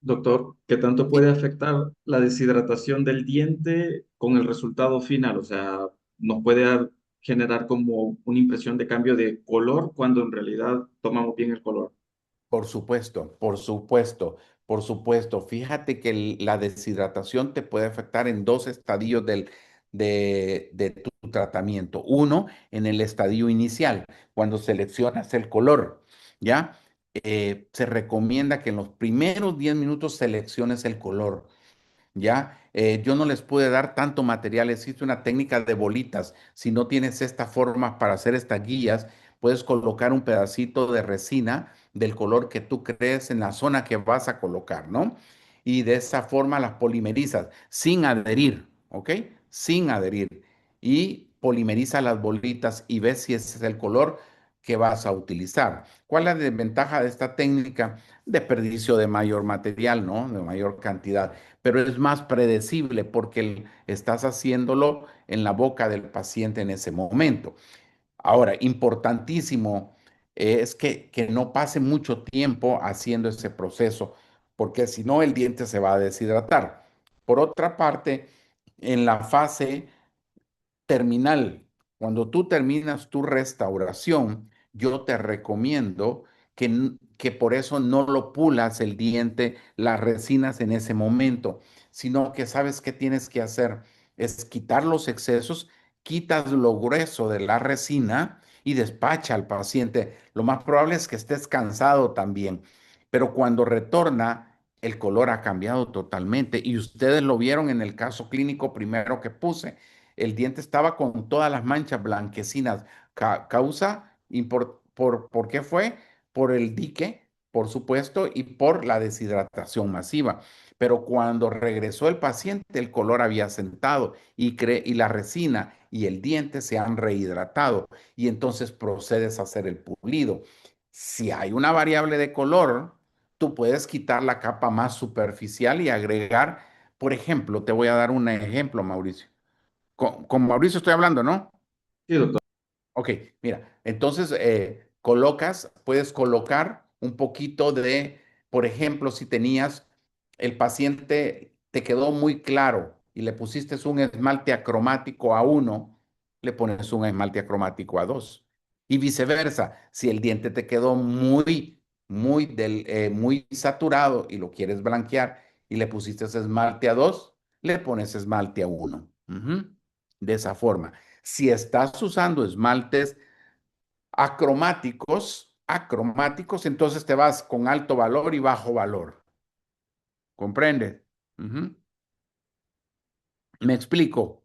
Speaker 3: Doctor, ¿qué tanto
Speaker 1: Sí.
Speaker 3: puede afectar la deshidratación del diente con el resultado final? O sea, nos puede generar como una impresión de cambio de color cuando en realidad tomamos bien el color.
Speaker 1: Por supuesto, por supuesto, por supuesto. Fíjate que la deshidratación te puede afectar en dos estadios de tu tratamiento. Uno, en el estadio inicial, cuando seleccionas el color, ¿ya? Se recomienda que en los primeros 10 minutos selecciones el color. ¿Ya? Yo no les pude dar tanto material, existe una técnica de bolitas. Si no tienes esta forma para hacer estas guías, puedes colocar un pedacito de resina del color que tú crees en la zona que vas a colocar, ¿no? Y de esa forma las polimerizas sin adherir, ¿ok? Sin adherir. Y polimeriza las bolitas y ves si ese es el color que vas a utilizar. ¿Cuál es la desventaja de esta técnica? Desperdicio de mayor material, ¿no? De mayor cantidad, pero es más predecible porque estás haciéndolo en la boca del paciente en ese momento. Ahora, importantísimo es que no pase mucho tiempo haciendo ese proceso, porque si no el diente se va a deshidratar. Por otra parte, en la fase terminal, Cuando tú terminas tu restauración, yo te recomiendo que por eso no lo pulas el diente, las resinas en ese momento, sino que sabes qué tienes que hacer es quitar los excesos, quitas lo grueso de la resina y despacha al paciente. Lo más probable es que estés cansado también, pero cuando retorna, el color ha cambiado totalmente y ustedes lo vieron en el caso clínico primero que puse. El diente estaba con todas las manchas blanquecinas. Causa, ¿por qué fue? Por el dique, por supuesto, y por la deshidratación masiva. Pero cuando regresó el paciente, el color había sentado y la resina y el diente se han rehidratado y entonces procedes a hacer el pulido. Si hay una variable de color, tú puedes quitar la capa más superficial y agregar, por ejemplo, te voy a dar un ejemplo, Mauricio. Con Mauricio estoy hablando, ¿no?
Speaker 3: Sí, doctor.
Speaker 1: Ok, mira, entonces puedes colocar un poquito de, por ejemplo, si tenías, el paciente te quedó muy claro y le pusiste un esmalte acromático a uno, le pones un esmalte acromático a dos. Y viceversa, si el diente te quedó muy saturado y lo quieres blanquear y le pusiste ese esmalte a dos, le pones esmalte a uno. Ujú. De esa forma. Si estás usando esmaltes acromáticos, entonces te vas con alto valor y bajo valor. ¿Comprendes? Ujú. ¿Me explico?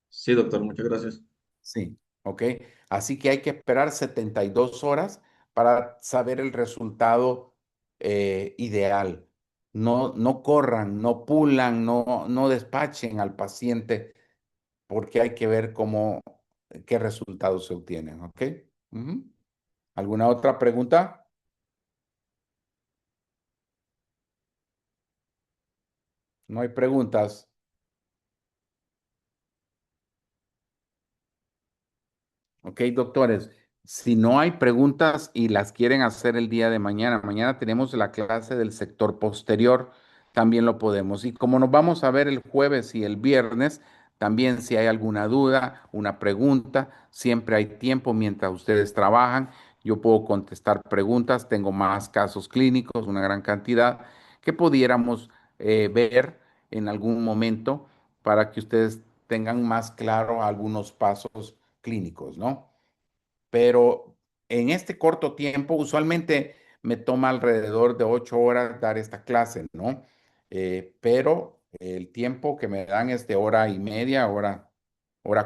Speaker 3: Sí, doctor, muchas gracias.
Speaker 1: Sí, ok. Así que hay que esperar 72 horas para saber el resultado ideal. No corran, no pulan, no despachen al paciente porque hay que ver qué resultados se obtienen, ¿ok? Ujú. ¿Alguna otra pregunta? No hay preguntas. Ok, doctores, si no hay preguntas y las quieren hacer el día de mañana, mañana tenemos la clase del sector posterior, también lo podemos. Y como nos vamos a ver el jueves y el viernes, también si hay alguna duda, una pregunta, siempre hay tiempo mientras ustedes trabajan. Yo puedo contestar preguntas, tengo más casos clínicos, una gran cantidad, que pudiéramos ver en algún momento para que ustedes tengan más claro algunos pasos clínicos, ¿no? Pero en este corto tiempo, usualmente me toma alrededor de 8 horas dar esta clase, ¿no? Pero el tiempo que me dan es de hora y media, hora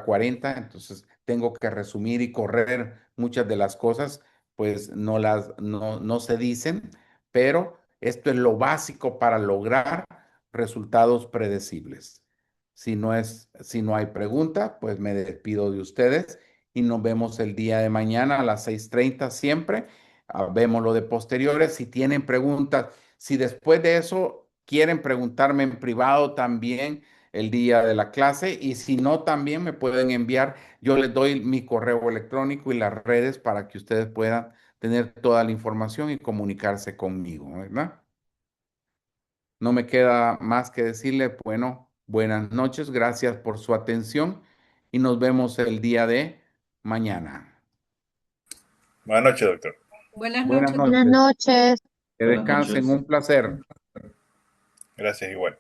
Speaker 1: 40, entonces tengo que resumir y correr muchas de las cosas, pues no se dicen, pero esto es lo básico para lograr resultados predecibles. Si no hay pregunta, pues me despido de ustedes y nos vemos el día de mañana a las 6:30 siempre. Vemos lo de posteriores. Si tienen preguntas, si después de eso quieren preguntarme en privado también el día de la clase y si no, también me pueden enviar. Yo les doy mi correo electrónico y las redes para que ustedes puedan tener toda la información y comunicarse conmigo, ¿verdad? No me queda más que decirle, bueno, buenas noches, gracias por su atención y nos vemos el día de mañana.
Speaker 4: Buenas noches, doctor.
Speaker 5: Buenas
Speaker 1: Buenas
Speaker 5: noches.
Speaker 2: Buenas
Speaker 1: noches,
Speaker 2: noches.
Speaker 1: que
Speaker 3: Buenas
Speaker 1: descansen,
Speaker 3: noches.
Speaker 1: un placer.
Speaker 4: Gracias igual.